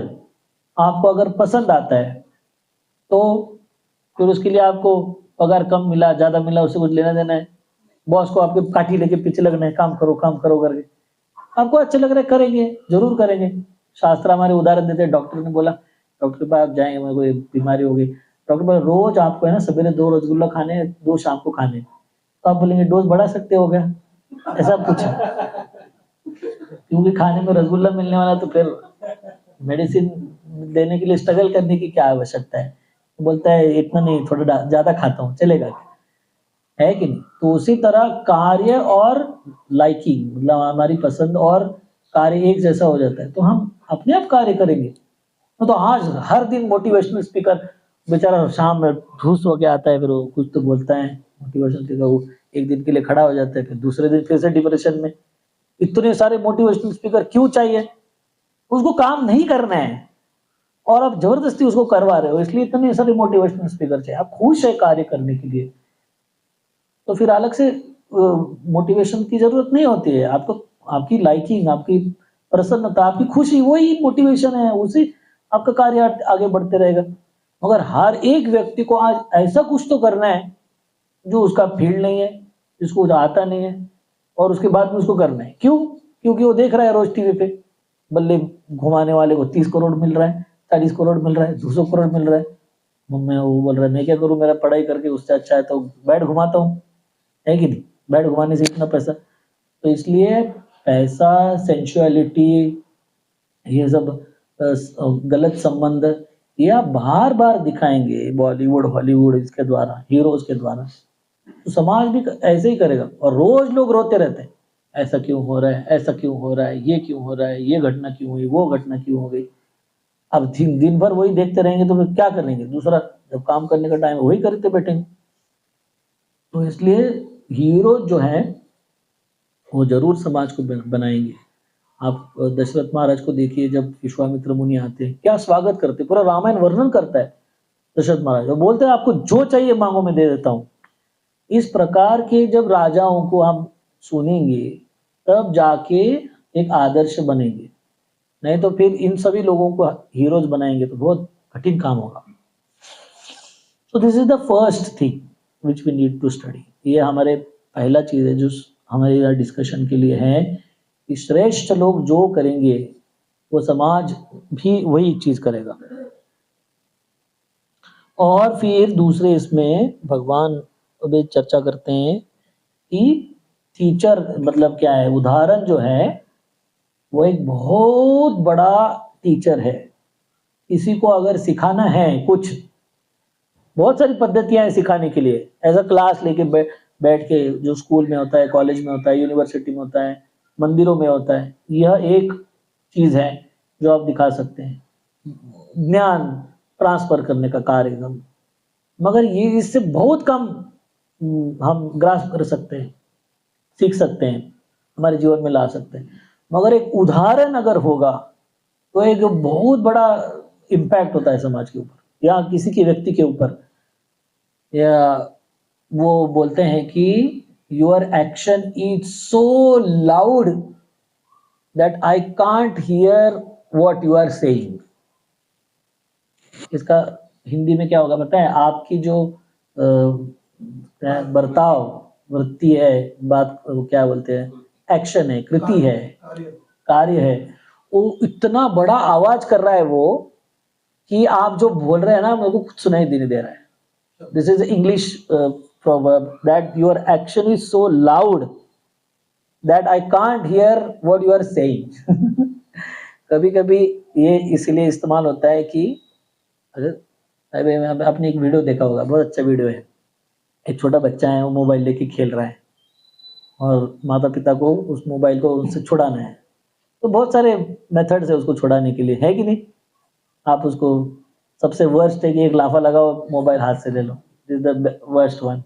आपको अगर पसंद आता है तो फिर उसके लिए आपको पगार कम मिला ज्यादा मिला उससे कुछ लेना देना है। बॉस को आपके काठी लेके पीछे लगना है, काम करो करके। आपको अच्छा लग रहा है, करेंगे, जरूर करेंगे। शास्त्र हमारे उदाहरण देते हैं, डॉक्टर ने बोला, डॉक्टर के पास जाएंगे, मेरे को ये बीमारी हो गई, डॉक्टर बोला रोज आपको है ना सवेरे 2 रसगुल्ला खाने हैं, 2 शाम को खाने हैं। तो आप बोलेंगे डोज बढ़ा सकते हो क्या, ऐसा पूछा, क्योंकि खाने में रसगुल्ला मिलने वाला तो फिर मेडिसिन देने के लिए स्ट्रगल करने की क्या आवश्यकता है। तो बोलता है इतना नहीं, थोड़ा ज्यादा खाता हूँ, चलेगा, है कि नहीं। तो उसी तरह कार्य और लाइकिंग, मतलब हमारी पसंद और कार्य एक जैसा हो जाता है तो हम अपने आप कार्य करेंगे। तो आज हर दिन मोटिवेशनल स्पीकर बेचारा शाम में घूस होके आता है, फिर वो कुछ तो बोलता है मोटिवेशन स्पीकर, वो एक दिन के लिए खड़ा हो जाता है, फिर दूसरे दिन फिर से डिप्रेशन में। इतने सारे मोटिवेशनल स्पीकर क्यों चाहिए, उसको काम नहीं करना है और आप जबरदस्ती उसको करवा रहे हो, इसलिए इतने सारे मोटिवेशनल स्पीकर चाहिए। आप खुश है कार्य करने के लिए तो फिर अलग से मोटिवेशन की जरूरत नहीं होती है। आपको आपकी लाइकिंग, आपकी प्रसन्नता, आपकी खुशी, वही मोटिवेशन है, उसी आपका कार्य आगे बढ़ते रहेगा। मगर हर एक व्यक्ति को आज ऐसा कुछ तो करना है जो उसका फील्ड नहीं है, जिसको आता नहीं है, और उसके बाद में उसको करना है। क्यों? क्योंकि वो देख रहा है रोज टीवी पे बल्ले घुमाने वाले को 30 करोड़ मिल रहा है, 40 करोड़ मिल रहा है, 200 करोड़ मिल रहा है। मैं वो बोल रहा है मैं क्या करूं, मेरा पढ़ाई करके उससे अच्छा है तो बैट घुमाता हूँ, है कि नहीं। बैट घुमाने से इतना पैसा, तो इसलिए पैसा, सेंसुअलिटी, ये सब गलत संबंध ये आप बार बार दिखाएंगे बॉलीवुड हॉलीवुड इसके द्वारा, हीरोज के द्वारा, तो समाज भी ऐसे ही करेगा। और रोज लोग रोते रहते हैं, ऐसा क्यों हो रहा है, ऐसा क्यों हो रहा है, ये क्यों हो रहा है, ये घटना क्यों हुई, वो घटना क्यों हो गई। अब दिन भर वही देखते रहेंगे तो फिर क्या करेंगे, दूसरा जब काम करने का टाइम वही करते बैठेंगे। तो इसलिए हीरो जो है वो जरूर समाज को बनाएंगे। आप दशरथ महाराज को देखिए, जब विश्वामित्र मुनि आते हैं क्या स्वागत करते, पूरा रामायण वर्णन करता है दशरथ महाराज, वो बोलते हैं आपको जो चाहिए मांगो मैं दे देता हूँ। इस प्रकार के जब राजाओं को हम सुनेंगे तब जाके एक आदर्श बनेंगे, नहीं तो फिर इन सभी लोगों को हीरोज बनाएंगे तो बहुत कठिन काम होगा। So this is the first thing which we need to study. ये हमारे पहला चीज है जो हमारे डिस्कशन के लिए है कि श्रेष्ठ लोग जो करेंगे वो समाज भी वही चीज करेगा। और फिर दूसरे इसमें भगवान अभी चर्चा करते हैं कि टीचर मतलब क्या है, उदाहरण जो है वो एक बहुत बड़ा टीचर है। किसी को अगर सिखाना है कुछ, बहुत सारी पद्धतियां हैं सिखाने के लिए, ऐसा क्लास लेके बैठ के जो स्कूल में होता है, कॉलेज में होता है, यूनिवर्सिटी में होता है, मंदिरों में होता है, यह एक चीज है जो आप दिखा सकते हैं, ज्ञान ट्रांसफर करने का कार्य। मगर ये इससे बहुत कम हम ग्रास्प कर सकते हैं, सीख सकते हैं, हमारे जीवन में ला सकते हैं। मगर एक उदाहरण अगर होगा तो एक बहुत बड़ा इम्पैक्ट होता है समाज के ऊपर या किसी के व्यक्ति के ऊपर। या वो बोलते हैं कि your action is so loud that I can't hear what you are saying. इसका हिंदी में क्या होगा पता है? आपकी जो बर्ताव, वृत्ति है, बात क्या बोलते हैं, एक्शन है, कृति है, कार्य है, वो इतना बड़ा आवाज कर रहा है वो कि आप जो बोल रहे हैं ना मेरे को कुछ सुनाई नहीं दे रहा है। This is English proverb that your action is so loud that I can't hear what you are saying। कभी कभी ये इसलिए इस्तेमाल होता है कि अगर आपने एक वीडियो देखा होगा, बहुत अच्छा वीडियो है, एक छोटा बच्चा है वो मोबाइल लेके खेल रहा है और माता पिता को उस मोबाइल को उससे छुड़ाना है। तो बहुत सारे मेथड्स है उसको छुड़ाने के लिए, है कि नहीं। आप उसको, सबसे वर्स्ट है कि एक लाफा लगाओ, मोबाइल हाथ से ले लो, दिस द वर्स्ट वन।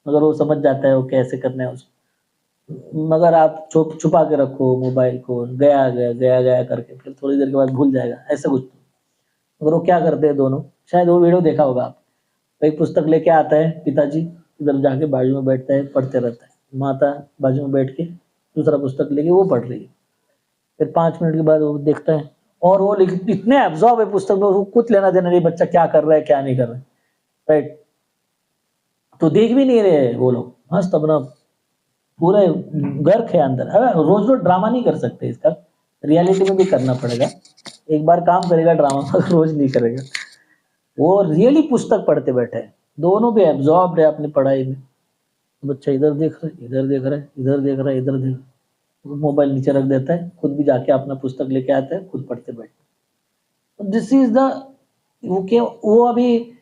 मगर वो समझ जाता है वो कैसे करना है उसको। मगर आप छुपा के रखो मोबाइल को, गया गया गया गया करके, फिर थोड़ी देर के बाद भूल जाएगा, ऐसा कुछ। मगर वो क्या करते हैं दोनों, शायद वो वीडियो देखा होगा आप, एक पुस्तक लेके आता है पिताजी, इधर जाके बाजू में बैठता है, पढ़ते रहता है, माता बाजू में बैठ के दूसरा पुस्तक लेके वो पढ़ रही है। फिर 5 मिनट के बाद वो देखता है और वो इतने एब्जॉर्ब है पुस्तक में, उसको कुछ लेना देना नहीं बच्चा क्या कर रहा है क्या नहीं कर रहा है, राइट। तो देख भी नहीं रहे वो लोग, मस्त अपना पूरे गर्क है अंदर। रोज रोज ड्रामा नहीं कर सकते इसका, रियलिटी में भी करना पड़ेगा। एक बार काम करेगा ड्रामा, रोज नहीं करेगा। वो रियली पुस्तक पढ़ते बैठे हैं, दोनों भी एब्जॉर्ब्ड है अपनी पढ़ाई में। बच्चा इधर देख रहा है, इधर देख रहा है, इधर देख रहा है, इधर देख, मोबाइल नीचे रख देता है, खुद भी जाके अपना पुस्तक लेके आता है, खुद पढ़ते बैठते। दिस इज द वो अभी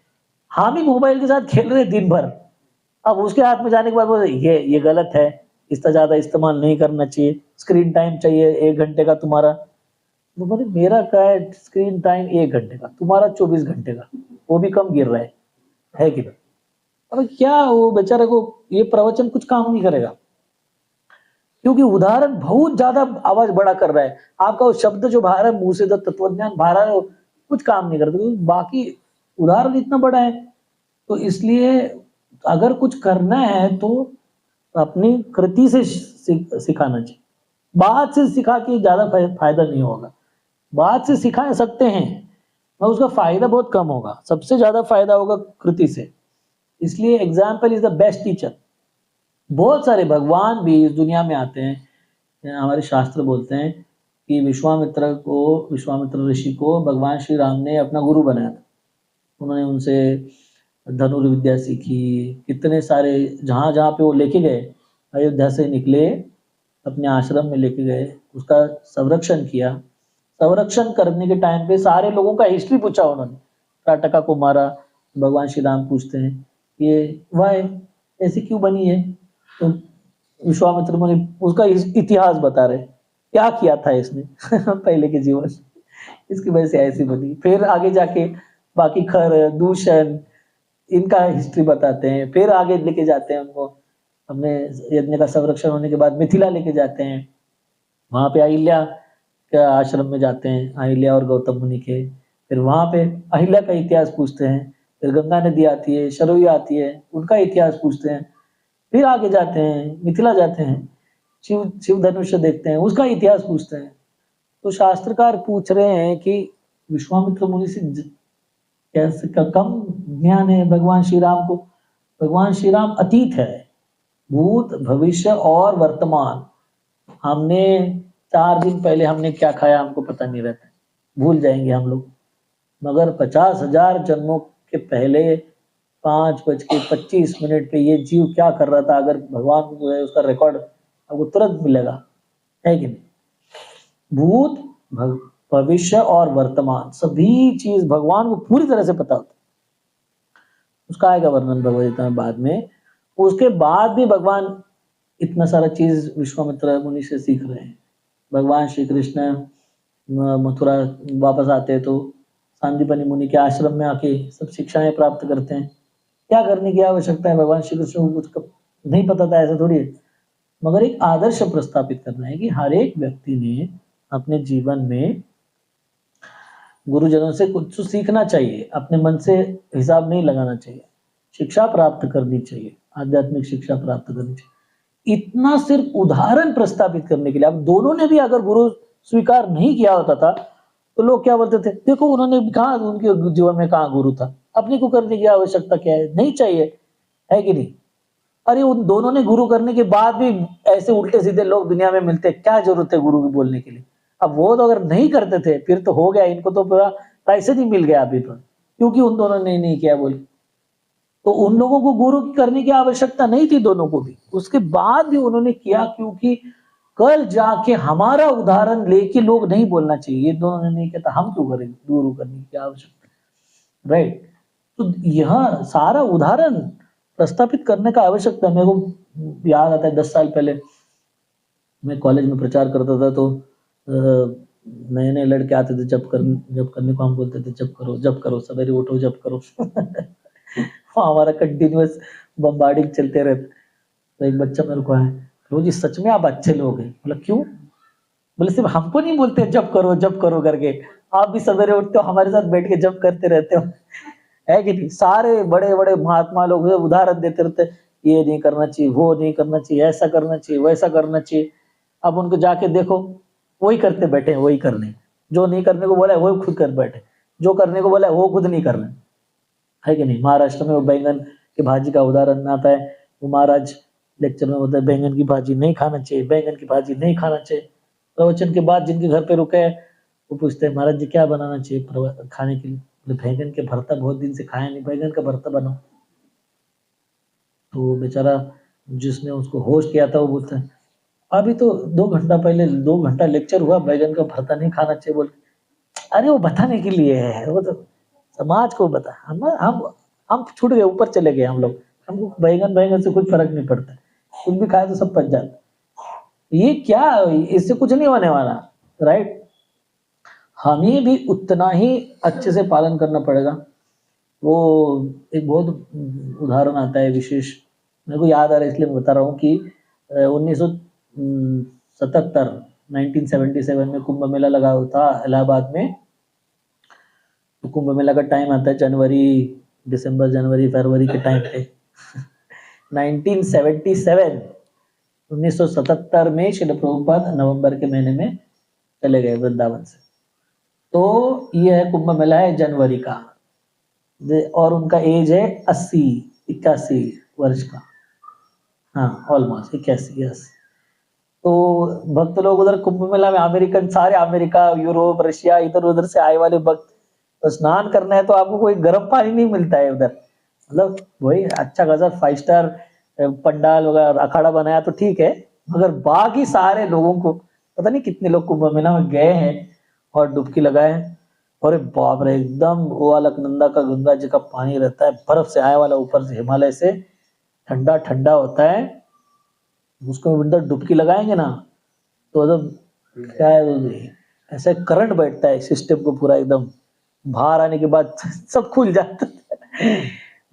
हम ही मोबाइल के साथ खेल रहे हैं दिन भर, अब उसके हाथ में जाने के बाद बोले ये गलत है, इसका ज्यादा इस्तेमाल नहीं करना चाहिए, स्क्रीन टाइम चाहिए 1 घंटे का तुम्हारा। वो बोले मेरा क्या है स्क्रीन टाइम 1 घंटे का, तुम्हारा 24 घंटे का, वो भी कम गिर रहा है कि नहीं? अब क्या वो बेचारे को ये प्रवचन कुछ काम नहीं करेगा, क्योंकि उदाहरण बहुत ज्यादा आवाज बड़ा कर रहा है। आपका वो शब्द जो बाहर है मुंह से, जो तत्वज्ञान बाहर है, कुछ काम नहीं करता, बाकी उदाहरण इतना बड़ा है। तो इसलिए अगर कुछ करना है तो अपनी कृति से सिखाना चाहिए, बात से सिखा के ज्यादा फायदा नहीं होगा। बात से सिखा सकते हैं और उसका फायदा बहुत कम होगा, सबसे ज्यादा फायदा होगा कृति से। इसलिए example is the best teacher. बहुत सारे भगवान भी इस दुनिया में आते हैं। हमारे शास्त्र बोलते हैं कि विश्वामित्र ऋषि को भगवान श्री राम ने अपना गुरु बनाया था। उन्होंने उनसे धनुर्विद्या सीखी, कितने सारे जहाँ जहाँ पे वो लेके गए, अयोध्या से निकले अपने आश्रम में लेके गए, उसका संरक्षण किया। संरक्षण करने के टाइम पे सारे लोगों का हिस्ट्री पूछा उन्होंने। टाटका को मारा, भगवान श्री राम पूछते हैं ये वाई ऐसी क्यों बनी है, तो विश्वामित्र मुनि उसका इतिहास बता रहे, क्या किया था इसने पहले के जीवन, इसकी वजह से ऐसी बनी। फिर आगे जाके बाकी खर दूषण इनका हिस्ट्री बताते हैं, फिर आगे लेके जाते हैं उनको। अपने यज्ञ का संरक्षण होने के बाद मिथिला लेके जाते हैं, वहां पे अहिल्या के आश्रम में जाते हैं, अहिल्या और गौतम मुनि के। फिर वहां पे अहिल्या का इतिहास पूछते हैं, फिर गंगा नदी आती है, शरोई आती है, उनका इतिहास पूछते हैं। फिर आगे जाते हैं, मिथिला जाते हैं, शिव धनुष्य देखते हैं, उसका इतिहास पूछते हैं। तो शास्त्रकार पूछ रहे हैं कि विश्वामित्र मुनि से कैसे कम ज्ञान है भगवान श्री राम को। भगवान श्री राम अतीत है, भूत भविष्य और वर्तमान। हमने 4 दिन पहले हमने क्या खाया हमको पता नहीं रहता, भूल जाएंगे हम लोग। मगर 50,000 जन्मों के पहले 5:25 पे ये जीव क्या कर रहा था, अगर भगवान को है उसका रिकॉर्ड आपको तुरंत मिलेगा, है कि नहीं? भूत भविष्य और वर्तमान सभी चीज भगवान को पूरी तरह से पता होता है। उसका आएगा वर्णन भगवद गीता में बाद में। उसके बाद भी भगवान इतना सारा चीज विश्वामित्र मुनि से सीख रहे हैं। भगवान श्री कृष्ण मथुरा वापस आते तो सांदीपनि मुनि के आश्रम में आके सब शिक्षाएं प्राप्त करते हैं। क्या करने की आवश्यकता है, भगवान श्री कृष्ण को कुछ नहीं पता था ऐसा थोड़ी है, मगर एक आदर्श प्रस्थापित करना है कि हर एक व्यक्ति ने अपने जीवन में गुरुजनों से कुछ सीखना चाहिए, अपने मन से हिसाब नहीं लगाना चाहिए, शिक्षा प्राप्त करनी चाहिए, आध्यात्मिक शिक्षा प्राप्त करनी चाहिए। इतना सिर्फ उदाहरण प्रस्तावित करने के लिए। अब दोनों ने भी अगर गुरु स्वीकार नहीं किया होता था तो लोग क्या बोलते थे, देखो उन्होंने कहा, उनके जीवन में कहाँ गुरु था, अपने को करने की आवश्यकता क्या है, नहीं चाहिए, है कि नहीं? अरे उन दोनों ने गुरु करने के बाद भी ऐसे उल्टे सीधे लोग दुनिया में मिलते, क्या जरूरत है गुरु की बोलने के लिए? अब वो तो अगर नहीं करते थे फिर तो हो गया, इनको तो पूरा पैसे नहीं मिल गया अभी पर, क्योंकि उन दोनों ने नहीं किया बोल। तो उन लोगों को गुरु करने की आवश्यकता नहीं थी दोनों को भी, उसके बाद भी उन्होंने किया, क्योंकि कल जाके हमारा उदाहरण लेके लोग नहीं बोलना चाहिए ये दोनों ने नहीं कहता, हम क्यों करेंगे, गुरु करने की आवश्यकता, राइट? तो यह सारा उदाहरण प्रस्थापित करने का आवश्यकता। मेरे को याद आता है 10 साल पहले मैं कॉलेज में प्रचार करता था, तो नए नए लड़के आते थे, जब करने को हम बोलते थे जब करो सवेरे उठो जब करो हमारा कंटिन्यूअस बम्बार्डिंग चलते रहते। तो एक बच्चा मेरे को है, तो जी सच में आप अच्छे लोग हैं। बोला क्यों? बोले सिर्फ हमको नहीं बोलते जब करो करके, आप भी सवेरे उठते हो हमारे साथ बैठ के जब करते रहते हो, है कि नहीं? सारे बड़े बड़े महात्मा लोग उदाहरण देते रहते, ये नहीं करना चाहिए, वो नहीं करना चाहिए, ऐसा करना चाहिए, वैसा करना चाहिए। अब उनको जाके देखो, वही करते बैठे हैं, वही करने, जो नहीं करने को बोला है वही खुद कर बैठे, जो करने को बोला है वो खुद नहीं करना, है कि नहीं? महाराष्ट्र में वो बैंगन की भाजी का उदाहरण आता है, वो महाराज लेक्चर में होता है बैंगन की भाजी नहीं खाना चाहिए, बैंगन की भाजी नहीं खाना चाहिए। प्रवचन के बाद जिनके घर पे रुके वो पूछते हैं महाराज जी क्या बनाना चाहिए खाने के लिए? बोले बैगन के भरता, बहुत दिन से खाया नहीं, बैगन का भरता बनाओ। तो बेचारा जिसने उसको होस्ट किया था वो बोलता है अभी तो 2 घंटा पहले 2 घंटा लेक्चर हुआ, बैगन का भरता नहीं खाना चाहिए बोल। अरे वो बताने के लिए है, वो तो समाज को बता, हम छूट गए, ऊपर चले गए हम लोग, हमको बैगन से कुछ फर्क नहीं पड़ता, कुछ भी खाए तो सब पच जाता। ये क्या, इससे कुछ नहीं होने वाला, राइट? हमें भी उतना ही अच्छे से पालन करना पड़ेगा। वो एक बहुत उदाहरण आता है विशेष, मेरे को याद आ रहा है इसलिए मैं बता रहा हूँ कि 1977 में कुंभ मेला लगा हुआ था इलाहाबाद में। तो कुंभ मेला का टाइम आता है दिसंबर जनवरी फरवरी के टाइम पे 1977 में श्रील प्रभुपाद नवंबर के महीने में चले गए वृंदावन से। तो ये है कुंभ मेला है जनवरी का, और उनका एज है 81 वर्ष का, हाँ ऑलमोस्ट 81 यस। तो भक्त लोग उधर कुंभ मेला में अमेरिकन, सारे अमेरिका यूरोप रशिया इधर उधर से आए वाले भक्त, तो स्नान करना है तो आपको कोई गर्म पानी नहीं मिलता है उधर, मतलब वही अच्छा खासा 5 स्टार पंडाल वगैरह अखाड़ा बनाया तो ठीक है, मगर बाकी सारे लोगों को पता नहीं कितने लोग कुंभ मेला में गए हैं और डुबकी लगाए। अरे बाप रे, एकदम वो अलकनंदा का गंगा जी का पानी रहता है, बर्फ से आया वाला, ऊपर से हिमालय से ठंडा ठंडा होता है, उसको अंदर डुबकी लगाएंगे ना तो मतलब क्या है, ऐसे करंट बैठता है सिस्टम को पूरा, एकदम बाहर आने के बाद सब खुल जाता है,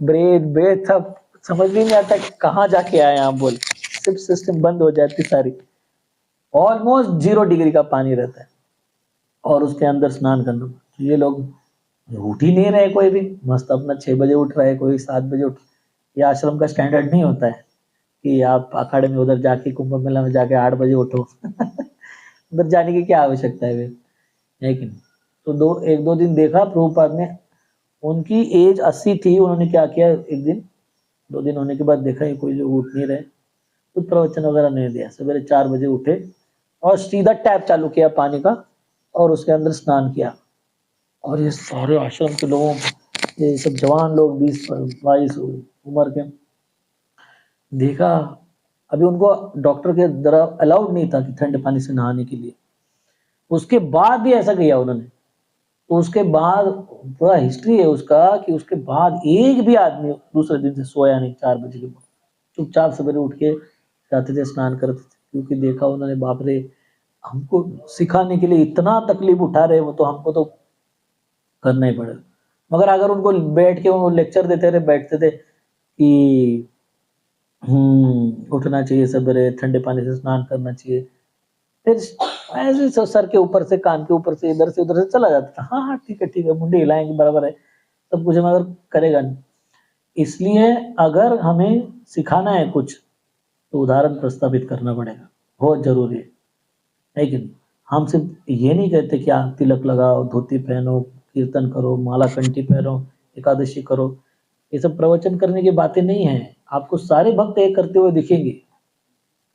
ब्रेन ब्रेथ सब समझ में नहीं आता कि कहाँ जाके आए आप बोल, सिर्फ सिस्टम बंद हो जाती सारी। ऑलमोस्ट 0 डिग्री का पानी रहता है और उसके अंदर स्नान करना। तो ये लोग उठ ही नहीं रहे, कोई भी मस्त अपना 6 बजे उठ रहा है, कोई 7 बजे उठ। ये आश्रम का स्टैंडर्ड नहीं होता है कि आप अखाड़े में उधर जाके कुंभ मेला में जाके 8 बजे उठो उधर जाने की क्या आवश्यकता है लेकिन। तो 1-2 दिन देखा प्रभुपाद ने, उनकी एज 80 थी, उन्होंने क्या किया, 1 दिन 2 दिन होने के बाद देखा ये कोई लोग उठ नहीं रहे, कुछ प्रवचन वगैरह नहीं दिया, सवेरे 4 बजे उठे और सीधा टैप चालू किया पानी का और उसके अंदर स्नान किया। और ये सारे आश्रम के लोगों, ये सब जवान लोग 20-22 उम्र के, देखा अभी उनको डॉक्टर के द्वारा अलाउड नहीं था कि ठंडे पानी से नहाने के लिए, उसके बाद भी ऐसा किया उन्होंने। तो उसके बाद पूरा हिस्ट्री है उसका कि उसके बाद एक भी आदमी दूसरे दिन से सोया नहीं, 4 बजे के बाद चुपचाप सवेरे उठ के जाते थे, स्नान करते थे, क्योंकि देखा उन्होंने बाप रे, हमको सिखाने के लिए इतना तकलीफ उठा रहे वो, तो हमको तो करना ही पड़ेगा। मगर अगर उनको बैठ के वो लेक्चर देते रहे, बैठते थे कि उठना चाहिए सवेरे, ठंडे पानी से स्नान करना चाहिए, फिर ऐसे सर के ऊपर से, कान के ऊपर से, इधर से उधर से चला जाता था, हाँ हाँ ठीक है मुंडे हिलाएंगे बराबर है सब कुछ, मगर करेगा नहीं। इसलिए अगर हमें सिखाना है कुछ तो उदाहरण प्रस्तावित करना पड़ेगा, बहुत जरूरी है। लेकिन हम सिर्फ ये नहीं कहते कि आप तिलक लगाओ, धोती पहनो, कीर्तन करो, माला कंठी पहनो, एकादशी करो, ये सब प्रवचन करने की बातें नहीं है। आपको सारे भक्त ये करते हुए दिखेंगे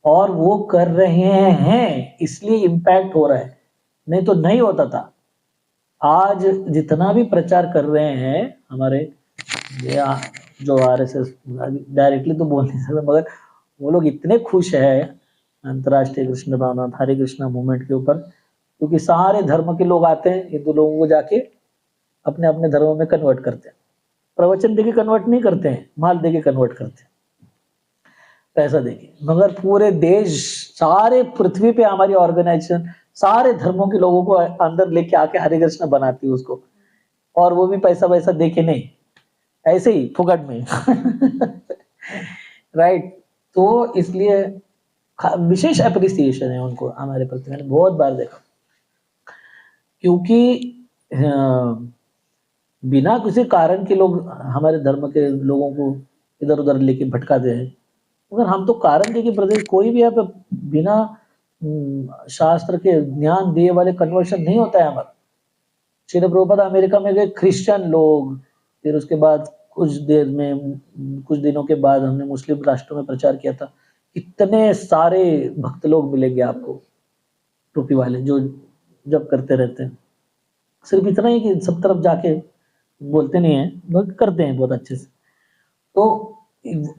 और वो कर रहे हैं इसलिए इम्पैक्ट हो रहा है, नहीं तो नहीं होता था। आज जितना भी प्रचार कर रहे हैं हमारे जो आरएसएस, डायरेक्टली तो बोल नहीं सकते, मगर वो लोग इतने खुश है अंतर्राष्ट्रीय कृष्ण भावनाथ हरे कृष्णा मूवमेंट के ऊपर, क्योंकि सारे धर्म के लोग आते हैं, हिंदू लोगों को जाके अपने अपने धर्मों में कन्वर्ट करते हैं। प्रवचन देके कन्वर्ट नहीं करते हैं, माल देके कन्वर्ट करते हैं, पैसा देके। मगर पूरे देश, सारे पृथ्वी पे हमारी ऑर्गेनाइजेशन सारे धर्मों के लोगों को अंदर लेके आके हरे कृष्णा बनाती है उसको, और वो भी पैसा वैसा देके नहीं, ऐसे ही फुकट में राइट। तो इसलिए विशेष अप्रिसिएशन है उनको हमारे प्रति, मैंने बहुत बार देखा, क्योंकि बिना किसी कारण के लोग हमारे धर्म के लोगों को इधर उधर लेके भटकाते हैं, मगर हम तो कारण देके प्रदेश, कोई भी आप बिना शास्त्र के ज्ञान दिए वाले कन्वर्शन नहीं होता है हमारा। श्री प्रभुपाद अमेरिका में गए, क्रिश्चियन लोग, फिर उसके बाद कुछ दिनों के बाद हमने मुस्लिम राष्ट्रों में प्रचार किया था, इतने सारे भक्त लोग मिलेंगे आपको, टोपी वाले जो जब करते रहते हैं। सिर्फ इतना ही कि सब तरफ जाके बोलते नहीं है, बल्कि करते हैं बहुत अच्छे से। तो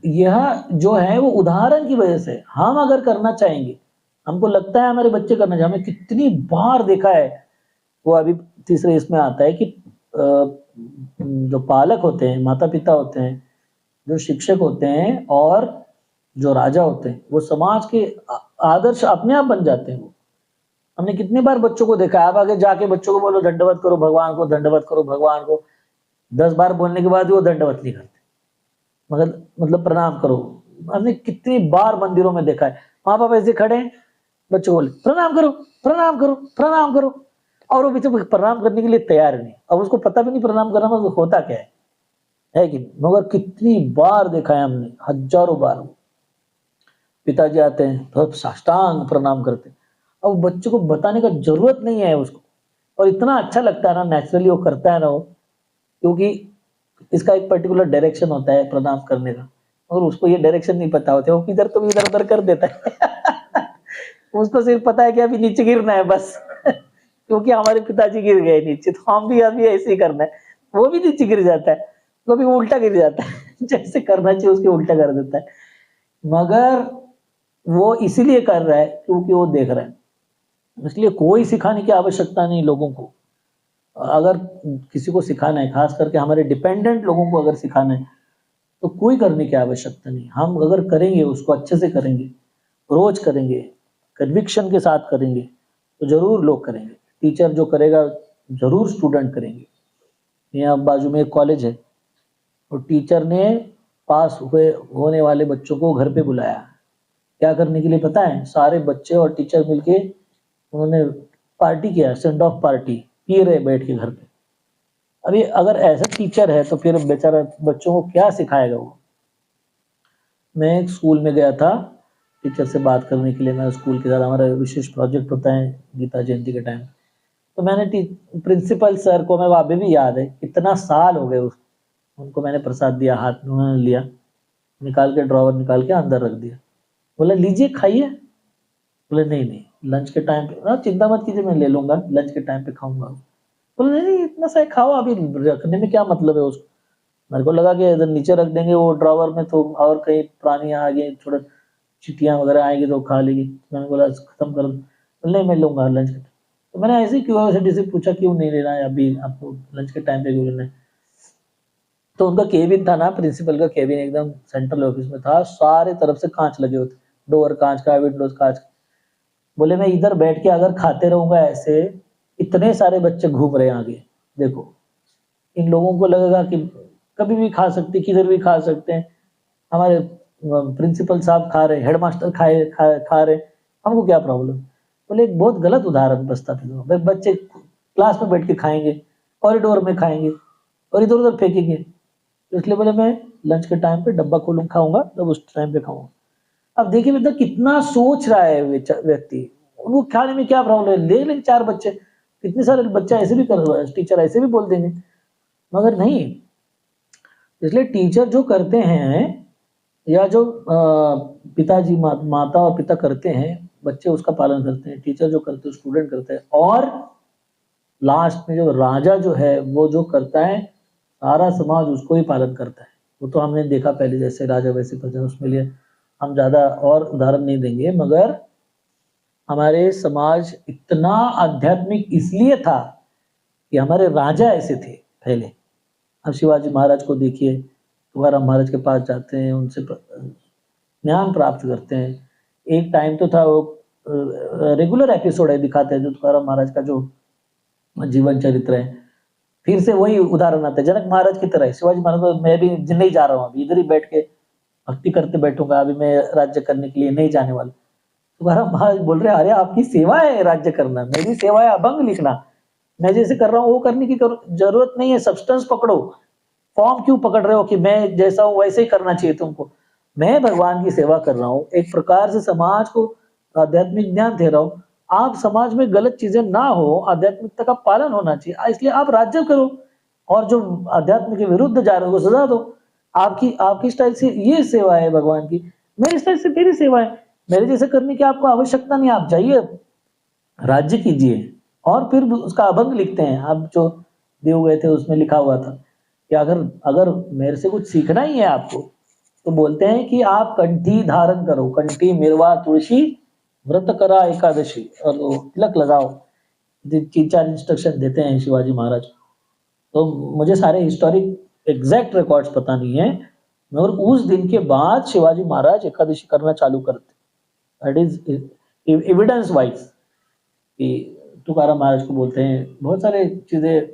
यह जो है वो उदाहरण की वजह से, हम अगर करना चाहेंगे, हमको लगता है हमारे बच्चे करना चाहिए, हमने कितनी बार देखा है, वो अभी तीसरे इसमें आता है कि जो पालक होते हैं, माता पिता होते हैं, जो शिक्षक होते हैं और जो राजा होते हैं, वो समाज के आदर्श अपने आप बन जाते हैं। वो हमने कितनी बार बच्चों को देखा है, आप आगे जाके बच्चों को बोलो दंडवत करो भगवान को, दंडवत करो भगवान को, 10 बार बोलने के बाद भी वो दंडवत नहीं करते, मगर मतलब प्रणाम करो। हमने कितनी बार मंदिरों में देखा है, माँ बाप ऐसे खड़े हैं, बच्चों बोले प्रणाम करो प्रणाम करो प्रणाम करो, और वो पीछे प्रणाम करने के लिए तैयार नहीं। अब उसको पता भी नहीं प्रणाम करना मतलब होता क्या है कि नहीं? मगर कितनी बार देखा है हमने, हजारों बार। पिताजी आते हैं तो साष्टांग प्रणाम करते हैं। अब बच्चों को बताने का जरूरत नहीं है उसको, और इतना अच्छा लगता है ना, नेचुरली वो करता है ना वो, क्योंकि इसका एक पर्टिकुलर डायरेक्शन होता है प्रणाम करने का, और उसको ये डायरेक्शन नहीं पता होता, वो इधर तो इधर उधर कर देता है। उसको सिर्फ पता है कि अभी नीचे गिरना है बस। क्योंकि हमारे पिताजी गिर गए नीचे, तो हम भी अभी ऐसे ही करना है। वो भी नीचे गिर जाता है, तो भी उल्टा गिर जाता है। जैसे करना चाहिए उसके उल्टा कर देता है, मगर वो इसीलिए कर रहा है क्योंकि वो देख रहा है। इसलिए कोई सिखाने की आवश्यकता नहीं लोगों को। अगर किसी को सिखाना है, खास करके हमारे डिपेंडेंट लोगों को अगर सिखाना है, तो कोई करने की आवश्यकता नहीं। हम अगर करेंगे, उसको अच्छे से करेंगे, रोज करेंगे, कन्विक्शन के साथ करेंगे, तो जरूर लोग करेंगे। टीचर जो करेगा जरूर स्टूडेंट करेंगे। यहाँ बाजू में एक कॉलेज है, और टीचर ने पास होने वाले बच्चों को घर पे बुलाया। क्या करने के लिए पता है? सारे बच्चे और टीचर मिलके उन्होंने पार्टी किया, सेंड ऑफ पार्टी, पी रहे बैठ के घर पे। अभी अगर ऐसा टीचर है तो फिर बेचारा बच्चों को क्या सिखाएगा वो। मैं एक स्कूल में गया था टीचर से बात करने के लिए। मैं स्कूल के साथ, हमारा विशेष प्रोजेक्ट होता है गीता जयंती के टाइम, तो मैंने प्रिंसिपल सर को, मैं अभी भी याद है, इतना साल हो गए उनको मैंने प्रसाद दिया, हाथ में उन्होंने लिया, निकाल के ड्रॉवर निकाल के अंदर रख दिया। बोला लीजिए खाइए। बोले नहीं नहीं, लंच के टाइम पे, चिंता मत कीजिए मैं ले लूंगा, लंच के टाइम पे खाऊंगा। बोले नहीं नहीं, इतना सा खाओ, अभी रखने में क्या मतलब है उसको। मेरे को लगा कि इधर नीचे रख देंगे वो ड्रॉवर में, तो और कहीं प्राणी आ गए, थोड़ा चिटियां वगैरह आएगी तो खा लेगी। मैंने बोला खत्म कर दो। नहीं मैं लूंगा लंच के। तो मैंने ऐसे ही क्यूरियोसिटी से पूछा क्यों नहीं लेना है अभी, आपको लंच के टाइम पे क्यों लेना है। तो उनका केबिन था ना, प्रिंसिपल का केबिन एकदम सेंट्रल ऑफिस में था, सारे तरफ से कांच लगे होते, डोर कांच का, विंडोज कांच का। बोले मैं इधर बैठ के अगर खाते रहूंगा ऐसे, इतने सारे बच्चे घूम रहे हैं आगे, देखो इन लोगों को लगेगा कि कभी भी खा सकते, किधर भी खा सकते हैं। हमारे प्रिंसिपल साहब खा रहे, हेडमास्टर खा रहे, हमको क्या प्रॉब्लम। बोले एक बहुत गलत उदाहरण बसता था। बच्चे क्लास में बैठ के खाएंगे, कॉरिडोर में खाएंगे और इधर उधर फेंकेंगे। तो इसलिए बोले मैं लंच के टाइम पे डब्बा खोलूं खाऊंगा, तब उस टाइम पे खाऊंगा। अब देखिए बेटा कितना सोच रहा है व्यक्ति, उनको खाने में क्या प्रॉब्लम है, ले लें 4 बच्चे, कितने सारे बच्चे ऐसे भी कर, टीचर ऐसे भी बोल देंगे, मगर नहीं। इसलिए टीचर जो करते हैं, या जो पिताजी माता और पिता करते हैं, बच्चे उसका पालन करते हैं। टीचर जो करते हैं स्टूडेंट करते हैं, और लास्ट में जो राजा जो है वो जो करता है, सारा समाज उसको ही पालन करता है। वो तो हमने देखा पहले, जैसे राजा वैसे प्रजा, उसमें लिए हम ज्यादा और उदाहरण नहीं देंगे। मगर हमारे समाज इतना आध्यात्मिक इसलिए था कि हमारे राजा ऐसे थे पहले। अब शिवाजी महाराज को देखिए, तुकाराम महाराज के पास जाते हैं, उनसे ज्ञान प्राप्त करते हैं। एक टाइम तो था वो रेगुलर एपिसोड है, दिखाते हैं जो तुकाराम महाराज का जो जीवन चरित्र है, फिर से वही उदाहरण आता है जनक महाराज की तरह। शिवाजी महाराज को, मैं भी नहीं जा रहा हूँ, अभी इधर ही बैठ के भक्ति करते बैठूंगा, अभी मैं राज्य करने के लिए नहीं जाने वाला। तुकाराम महाराज बोल रहे अरे आपकी सेवा है राज्य करना, मेरी सेवा है अभंग लिखना, मैं जैसे कर रहा हूँ वो करने की जरूरत नहीं है। सब्सटेंस पकड़ो, फॉर्म क्यों पकड़ रहे हो कि मैं जैसा हूँ वैसे ही करना चाहिए तुमको। मैं भगवान की सेवा कर रहा हूँ, एक प्रकार से समाज को आध्यात्मिक ज्ञान दे रहा हूँ। आप समाज में गलत चीजें ना हो, आध्यात्मिकता का पालन होना चाहिए, इसलिए आप राज्य करो, और जो आध्यात्म के विरुद्ध जा रहे हो सजा दो। आपकी स्टाइल से ये सेवा है भगवान की, मेरी स्टाइल से मेरी सेवा है, मेरे जैसे करने की आपको आवश्यकता नहीं। आप जाइए राज्य कीजिए, और फिर उसका अभंग लिखते हैं। अब जो दिए गए थे उसमें लिखा हुआ था कि अगर अगर मेरे से कुछ सीखना ही है आपको, तो बोलते हैं कि आप कंठी धारण करो, कंठी मिरवा तुलसी व्रत करा एकादशी, और वो तिलक लगाओ। 3-4 इंस्ट्रक्शन देते हैं शिवाजी महाराज। तो मुझे सारे हिस्टोरिक एग्जैक्ट रिकॉर्ड्स पता नहीं है, मगर उस दिन के बाद शिवाजी महाराज एकादशी करना चालू करते। दैट इज एविडेंस वाइज कि तुकाराम महाराज को बोलते हैं, बहुत सारे चीजें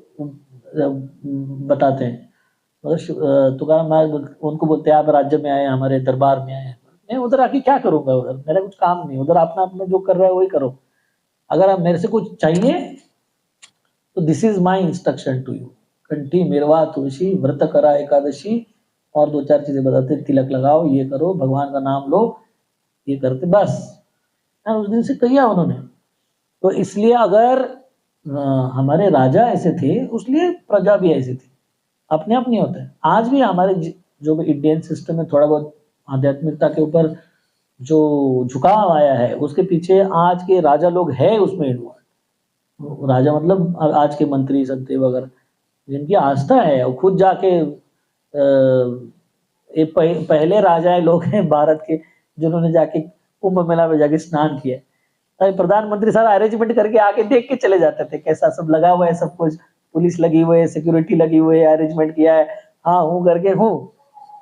बताते हैं। मगर तुकाराम महाराज उनको बोलते हैं आप राज्य में आए, हमारे दरबार में आए, मैं उधर आके क्या करूंगा, उधर मेरा कुछ काम नहीं, उधर अपना अपना जो कर रहा है वही करो। अगर आप मेरे से कुछ चाहिए तो this is my instruction to you, कंठी मिरवा तुलसी व्रत करा एकादशी, और 2-4 चीजें बताते, तिलक लगाओ, ये करो, भगवान का नाम लो, ये करते बस। उस दिन से किया उन्होंने। तो इसलिए अगर हमारे राजा ऐसे थे, उसलिए प्रजा भी ऐसी थी। अपने आप नहीं होता है। आज भी हमारे जो भी इंडियन सिस्टम में थोड़ा बहुत आध्यात्मिकता के ऊपर जो झुकाव आया है, उसके पीछे आज के राजा लोग हैं उसमें इन्वॉल्व। राजा मतलब आज के मंत्री संतरी वगैरह, जिनकी आस्था है, और खुद जाके पहले राजा लोग हैं भारत के जिन्होंने जाके कुंभ मेला में जाके स्नान किया। प्रधानमंत्री सारा अरेंजमेंट करके आके देख के चले जाते थे, कैसा सब लगा हुआ है, सब कुछ पुलिस लगी हुई है, सिक्योरिटी लगी हुई है, अरेंजमेंट किया है, हाँ हूँ करके हूँ,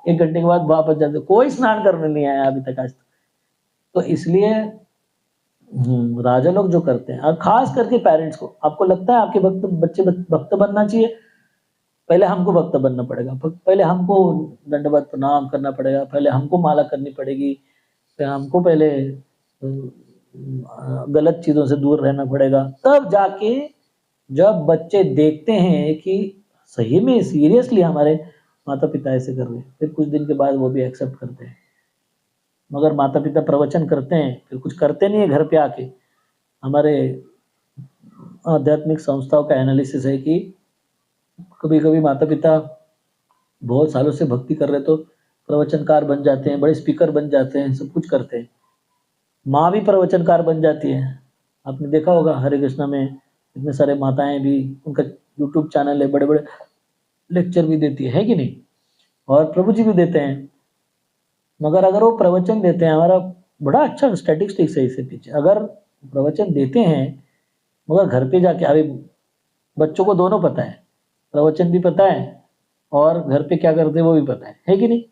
1 घंटे के बाद वापस जाते। कोई स्नान करने नहीं आया अभी तक आज तक। तो इसलिए राजा लोग जो करते हैं, और खास करके पेरेंट्स को, आपको लगता है आपके बच्चे भक्त बनना चाहिए, पहले हमको भक्त बनना पड़ेगा, पहले हमको दंडवत प्रणाम करना पड़ेगा, पहले हमको माला करनी पड़ेगी, फिर हमको पहले गलत चीजों से दूर रहना पड़ेगा। तब जाके जब बच्चे देखते हैं कि सही में सीरियसली हमारे माता पिता ऐसे कर रहे हैं, फिर कुछ दिन के बाद वो भी एक्सेप्ट करते हैं। मगर माता पिता प्रवचन करते हैं, फिर कुछ करते नहीं है घर पे आके। हमारे आध्यात्मिक संस्थाओं का एनालिसिस है कि कभी कभी माता पिता बहुत सालों से भक्ति कर रहे तो प्रवचनकार बन जाते हैं, बड़े स्पीकर बन जाते हैं, सब कुछ करते हैं। माँ भी प्रवचनकार बन जाती है। आपने देखा होगा हरे कृष्णा में इतने सारे माताएं भी, उनका यूट्यूब चैनल है, बड़े बड़े लेक्चर भी देती है कि नहीं, और प्रभु जी भी देते हैं। मगर अगर वो प्रवचन देते हैं, हमारा बड़ा अच्छा स्टैटिस्टिक्स है इससे पीछे, अगर प्रवचन देते हैं मगर घर पे जाके, अभी बच्चों को दोनों पता है, प्रवचन भी पता है और घर पे क्या करते हैं वो भी पता है कि नहीं।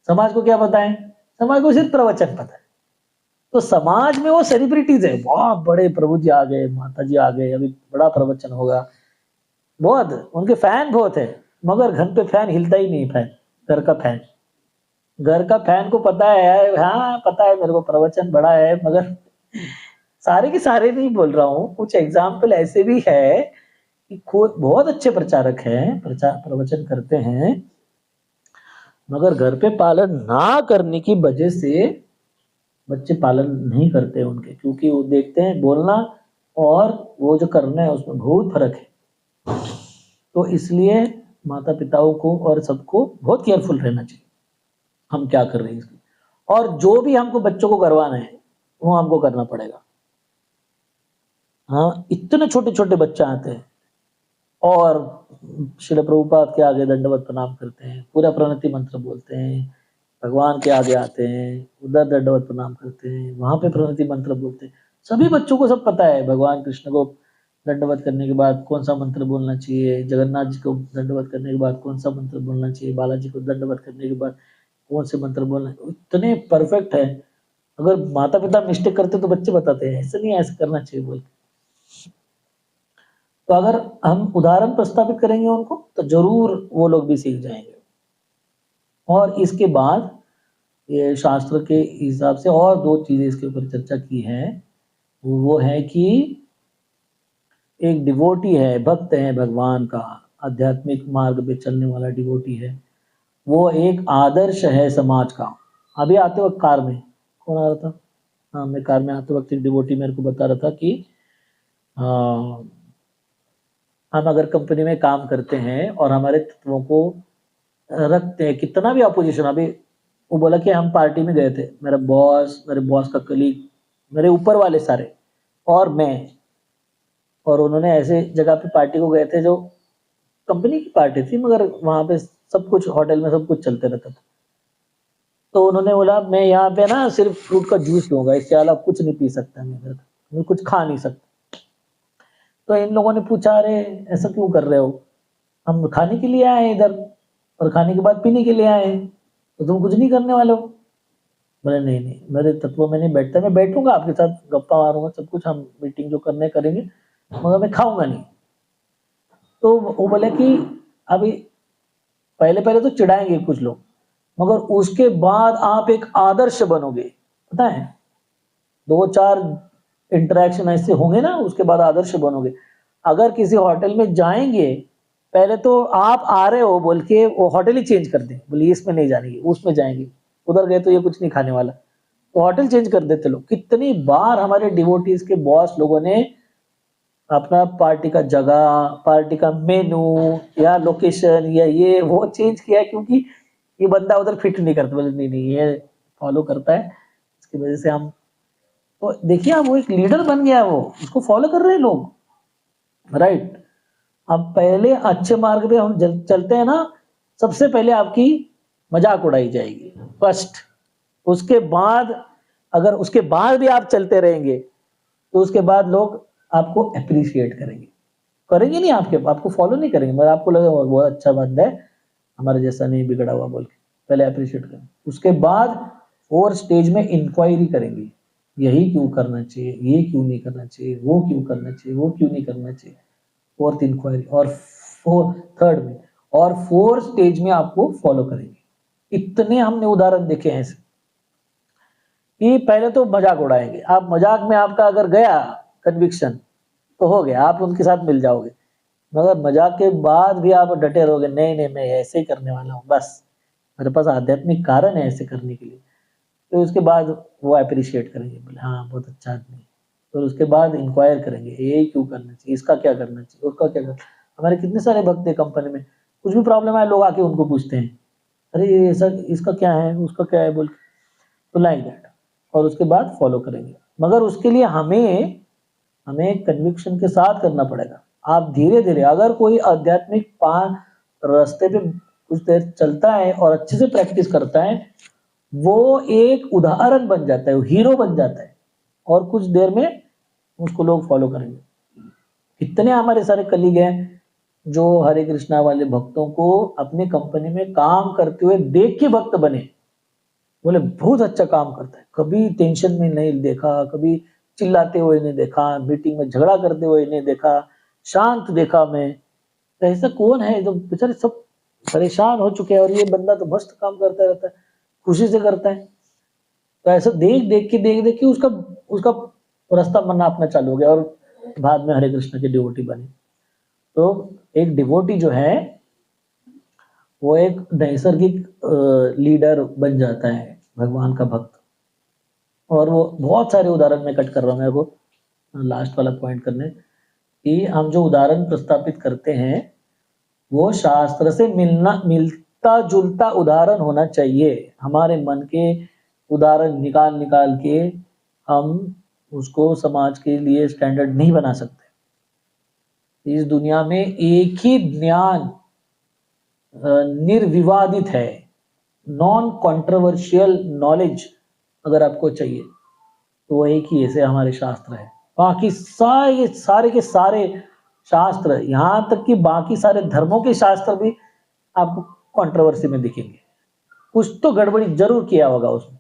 समाज को क्या पता है? समाज को सिर्फ प्रवचन पता है। तो समाज में वो सेलिब्रिटीज है, वाह बड़े प्रभु जी आ गए, माता जी आ गए, अभी बड़ा प्रवचन होगा, बहुत उनके फैन बहुत है। मगर घर पे फैन हिलता ही नहीं, फैन घर का फैन, घर का फैन को पता है, हाँ पता है मेरे को प्रवचन बड़ा है, मगर सारे के सारे नहीं बोल रहा हूँ, कुछ एग्जाम्पल ऐसे भी है कि खुद बहुत अच्छे प्रचारक हैं, प्रवचन करते हैं, मगर घर पे पालन ना करने की वजह से बच्चे पालन नहीं करते उनके, क्योंकि वो देखते हैं बोलना और वो जो करना है उसमें बहुत फर्क है। तो इसलिए माता पिताओं को और सबको बहुत केयरफुल रहना चाहिए हम क्या कर रहे हैं इसकी, और जो भी हमको बच्चों को करवाना है वो हमको करना पड़ेगा। हाँ, इतने छोटे छोटे बच्चे आते हैं और श्रील प्रभुपाद के आगे दंडवत प्रणाम करते हैं, पूरा प्रणति मंत्र बोलते हैं, भगवान के आगे आते हैं, उधर दंडवत प्रणाम करते हैं, वहां पे प्रणति मंत्र बोलते हैं। सभी बच्चों को सब पता है भगवान कृष्ण को दंडवत करने के बाद कौन सा मंत्र बोलना चाहिए, जगन्नाथ जी को दंडवत करने के बाद कौन सा मंत्र बोलना चाहिए, बालाजी को दंडवत करने के बाद कौन से मंत्र बोलना, इतने परफेक्ट है। अगर माता पिता मिस्टेक करते तो बच्चे बताते हैं ऐसे नहीं, ऐसे करना चाहिए बोल। तो अगर हम उदाहरण प्रस्तावित करेंगे उनको तो जरूर वो लोग भी सीख जाएंगे। और इसके बाद ये शास्त्र के हिसाब से और 2 चीजें इसके ऊपर चर्चा की है, वो है कि एक डिवोटी है, भक्त है भगवान का, आध्यात्मिक मार्ग पे चलने वाला डिवोटी है, वो एक आदर्श है समाज का। अभी आते वक्त कार में कौन आ रहा था, हाँ मैं कार में आते वक्त एक डिवोटी मेरे को बता रहा था कि हम अगर कंपनी में काम करते हैं और हमारे तत्वों को रखते हैं, कितना भी अपोजिशन, अभी वो बोला कि हम पार्टी में गए थे, मेरे बॉस का कलीग, मेरे ऊपर वाले सारे, और मैं, और उन्होंने ऐसे जगह पे पार्टी को गए थे जो कंपनी की पार्टी थी, मगर वहां पे सब कुछ होटल में सब कुछ चलते रहता था। तो उन्होंने बोला मैं यहाँ पे ना सिर्फ फ्रूट का जूस लूंगा, इसके अलावा कुछ नहीं पी सकता मैं कुछ खा नहीं सकता। तो इन लोगों ने पूछा अरे ऐसा क्यों कर रहे हो, हम खाने के लिए आए इधर और खाने के बाद पीने के लिए आए हैं, तो तुम कुछ नहीं करने वाले हो। बोले नहीं नहीं, मेरे तत्वों में नहीं बैठता, मैं बैठूंगा आपके साथ गप्पा मारूंगा सब कुछ, हम मीटिंग जो करने करेंगे, मगर मैं खाऊंगा नहीं। तो वो बोले कि अभी पहले पहले तो चिढ़ाएंगे कुछ लोग, मगर उसके बाद आप एक आदर्श बनोगे, पता है 2-4 इंटरेक्शन ऐसे होंगे ना, उसके बाद आदर्श बनोगे। अगर किसी होटल में जाएंगे, पहले तो आप आ रहे हो बोल के वो होटल ही चेंज कर दें, बोलिए इसमें नहीं जाएंगे उसमें जाएंगे, उधर गए तो ये कुछ नहीं खाने वाला, तो होटल चेंज कर देते लोग। कितनी बार हमारे डिवोटीज के बॉस लोगों ने अपना पार्टी का जगह, पार्टी का मेनू या लोकेशन या ये वो चेंज किया है, क्योंकि ये बंदा उधर फिट नहीं करता, बोले नहीं नहीं ये फॉलो करता है, इसकी वजह से हम, तो देखिए आप वो एक लीडर बन गया, वो उसको फॉलो कर रहे हैं लोग, राइट। अब पहले अच्छे मार्ग पे हम चलते हैं ना, सबसे पहले आपकी मजाक उड़ाई जाएगी फर्स्ट, उसके बाद अगर उसके बाद भी आप चलते रहेंगे तो उसके बाद लोग आपको अप्रिशिएट करेंगे, करेंगे नहीं आपको फॉलो नहीं करेंगे, मगर आपको लगेगा बहुत अच्छा बंदा है, हमारे जैसा नहीं बिगड़ा हुआ बोल के पहले अप्रिशिएट करेंगे। उसके बाद और स्टेज में इंक्वायरी करेंगे, यही क्यों करना चाहिए, ये क्यों नहीं करना चाहिए, वो क्यों करना चाहिए, वो क्यों नहीं करना चाहिए, फोर्थ इंक्वायरी, और थर्ड में, और फोर्थ स्टेज में आपको फॉलो करेंगे। इतने हमने उदाहरण देखे हैं ऐसे कि पहले तो मजाक उड़ाएंगे, आप मजाक में आपका अगर गया कन्विक्शन तो हो गया, आप उनके साथ मिल जाओगे, मगर मजाक के बाद भी आप डटे रहोगे, नहीं नहीं मैं ऐसे ही करने वाला हूँ, बस मेरे पास आध्यात्मिक कारण है ऐसे करने के लिए, तो उसके बाद वो अप्रिशिएट करेंगे, बोले हाँ बहुत अच्छा आदमी है, तो उसके बाद इंक्वायर करेंगे ये क्यों करना चाहिए, इसका क्या करना चाहिए, उसका क्या करना। हमारे कितने सारे भक्त है कंपनी में, कुछ भी प्रॉब्लम है लोग आके उनको पूछते हैं, अरे ये सर इसका क्या है उसका क्या है बोल के, तो लाइक दैट, और उसके बाद फॉलो करेंगे। मगर उसके लिए हमें कन्विक्शन के साथ करना पड़ेगा। आप धीरे धीरे अगर कोई आध्यात्मिक रास्ते पे कुछ देर चलता है और अच्छे से प्रैक्टिस करता है, वो एक उदाहरण बन जाता है, वो हीरो बन जाता है, और कुछ देर में उसको लोग फॉलो करेंगे। कितने हमारे सारे कलीग हैं जो हरे कृष्णा वाले भक्तों को अपने कंपनी में काम करते हुए देख के भक्त बने, बोले बहुत अच्छा काम करता है, कभी टेंशन में नहीं देखा, कभी चिल्लाते हुए नहीं देखा, मीटिंग में झगड़ा करते हुए नहीं देखा, शांत देखा मैं। तो ऐसा कौन है जो बेचारे सब परेशान हो चुके हैं और ये बंदा तो मस्त काम करता रहता है, खुशी से करता है। तो ऐसा देख देख के उसका उसका रास्ता बनना अपना चालू हो गया और बाद में हरे कृष्ण के डिवोटी बने। तो एक डिवोटी जो है वो एक नैसर्गिक लीडर बन जाता है, भगवान का भक्त। और वो बहुत सारे उदाहरण मैं कट कर रहा हूँ, मेरे को लास्ट वाला पॉइंट करने कि हम जो उदाहरण प्रस्तापित करते हैं वो शास्त्र से मिलता जुलता उदाहरण होना चाहिए। हमारे मन के उदाहरण निकाल निकाल के हम उसको समाज के लिए स्टैंडर्ड नहीं बना सकते। इस दुनिया में एक ही ज्ञान निर्विवादित है, नॉन कॉन्ट्रोवर्शियल नॉलेज अगर आपको चाहिए तो वो एक ही ऐसे हमारे शास्त्र है। बाकी सारे के सारे शास्त्र, यहाँ तक कि बाकी सारे धर्मों के शास्त्र भी आपको कंट्रोवर्सी में दिखेंगे, कुछ तो गड़बड़ी जरूर किया होगा उसमें।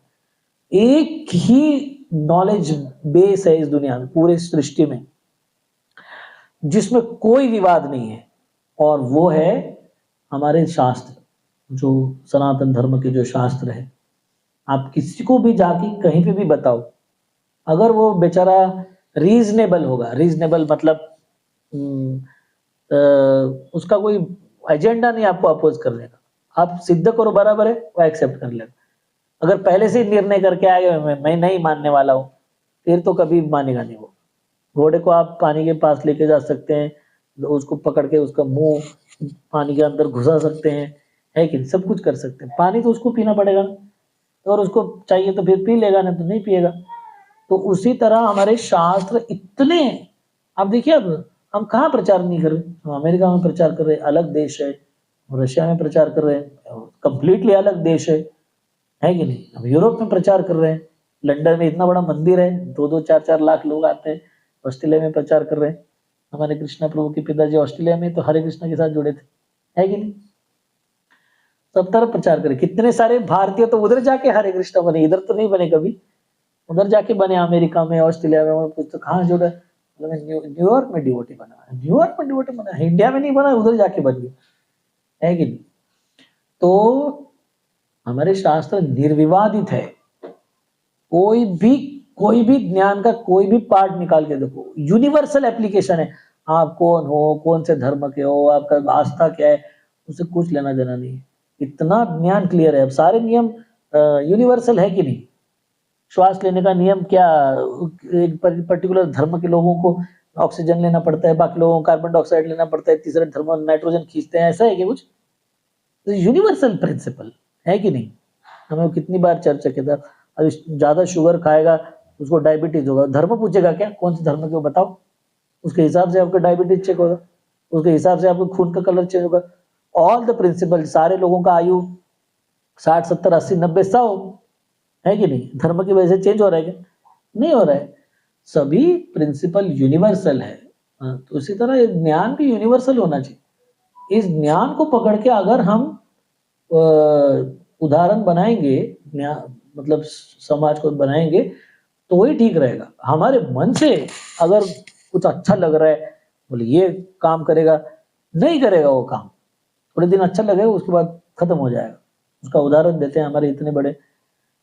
एक ही नॉलेज बेस है इस दुनिया में, पूरे सृष्टि में, जिसमें कोई विवाद नहीं है, और वो है हमारे शास्त्र, जो सनातन धर्म के जो शास्त्र है। आप किसी को भी जाके कहीं पे भी बताओ, अगर वो बेचारा रीजनेबल होगा, रीजनेबल मतलब उसका कोई एजेंडा नहीं आपको अपोज करने का, आप सिद्ध करो बराबर है, वो एक्सेप्ट कर लेगा। अगर पहले से ही निर्णय करके आए मैं नहीं मानने वाला हूँ, फिर तो कभी मानेगा नहीं वो। घोड़े को आप पानी के पास लेके जा सकते हैं, उसको पकड़ के उसका मुंह पानी के अंदर घुसा सकते हैं, है कि नहीं, सब कुछ कर सकते हैं। पानी तो उसको पीना पड़ेगा, और उसको चाहिए तो फिर पी लेगा, नहीं तो नहीं पिएगा। तो उसी तरह हमारे शास्त्र इतने, आप देखिए अब हम कहाँ प्रचार नहीं कर रहे, हम अमेरिका में प्रचार कर रहे हैं, अलग देश है, रशिया में प्रचार कर रहे हैं, कंप्लीटली अलग देश है कि नहीं। हम यूरोप में प्रचार कर रहे हैं, लंदन में इतना बड़ा मंदिर है, 2-2 4-4 लाख लोग आते हैं। ऑस्ट्रेलिया में प्रचार कर रहे हैं, हमारे कृष्णा प्रभु के पिताजी ऑस्ट्रेलिया में तो हरे कृष्णा के साथ जुड़े थे, है कि नहीं। सब तरफ प्रचार करें, कितने सारे भारतीय तो उधर जाके हरे कृष्णा बने, इधर तो नहीं बने कभी, उधर जाके बने, अमेरिका में, ऑस्ट्रेलिया में, और कुछ तो कहाँ जुड़ा, न्यूयॉर्क में डिवोटी बना, न्यूयॉर्क में डिवोटी बना, इंडिया में नहीं बना, उधर जाके बन गया, है कि नहीं। तो हमारे शास्त्र निर्विवादित है, कोई भी ज्ञान का कोई भी पार्ट निकाल के देखो, यूनिवर्सल एप्लीकेशन है। आप कौन हो, कौन से धर्म के हो, आपका आस्था क्या है, उससे कुछ लेना देना नहीं है, इतना ज्ञान क्लियर है। अब सारे नियम यूनिवर्सल है कि नहीं। श्वास लेने का नियम क्या, एक पर्टिकुलर धर्म के लोगों को ऑक्सीजन लेना पड़ता है, बाकी लोगों को कार्बन डाइऑक्साइड लेना पड़ता है, तीसरे धर्म नाइट्रोजन खींचते हैं, ऐसा है कि कुछ, तो यूनिवर्सल प्रिंसिपल है कि नहीं। हमें कितनी बार चर्चा किया था, अब ज्यादा शुगर खाएगा उसको डायबिटीज होगा, धर्म पूछेगा क्या, कौन से धर्म के हो बताओ, उसके हिसाब से आपका डायबिटीज चेक होगा, उसके हिसाब से आपको खून का कलर चेंज होगा। ऑल द प्रिंसिपल, सारे लोगों का आयु 60 70 80 90 100 है कि नहीं, धर्म की वजह से चेंज हो रहा है क्या, नहीं हो रहा है। सभी प्रिंसिपल यूनिवर्सल है। तो उसी तरह ज्ञान भी यूनिवर्सल होना चाहिए। इस ज्ञान को पकड़ के अगर हम उदाहरण बनाएंगे, मतलब समाज को बनाएंगे, तो ही ठीक रहेगा। हमारे मन से अगर कुछ अच्छा लग रहा है, बोले ये काम करेगा, नहीं करेगा वो काम, थोड़े दिन अच्छा लगेगा, उसके बाद खत्म हो जाएगा। उसका उदाहरण देते हैं हमारे इतने बड़े,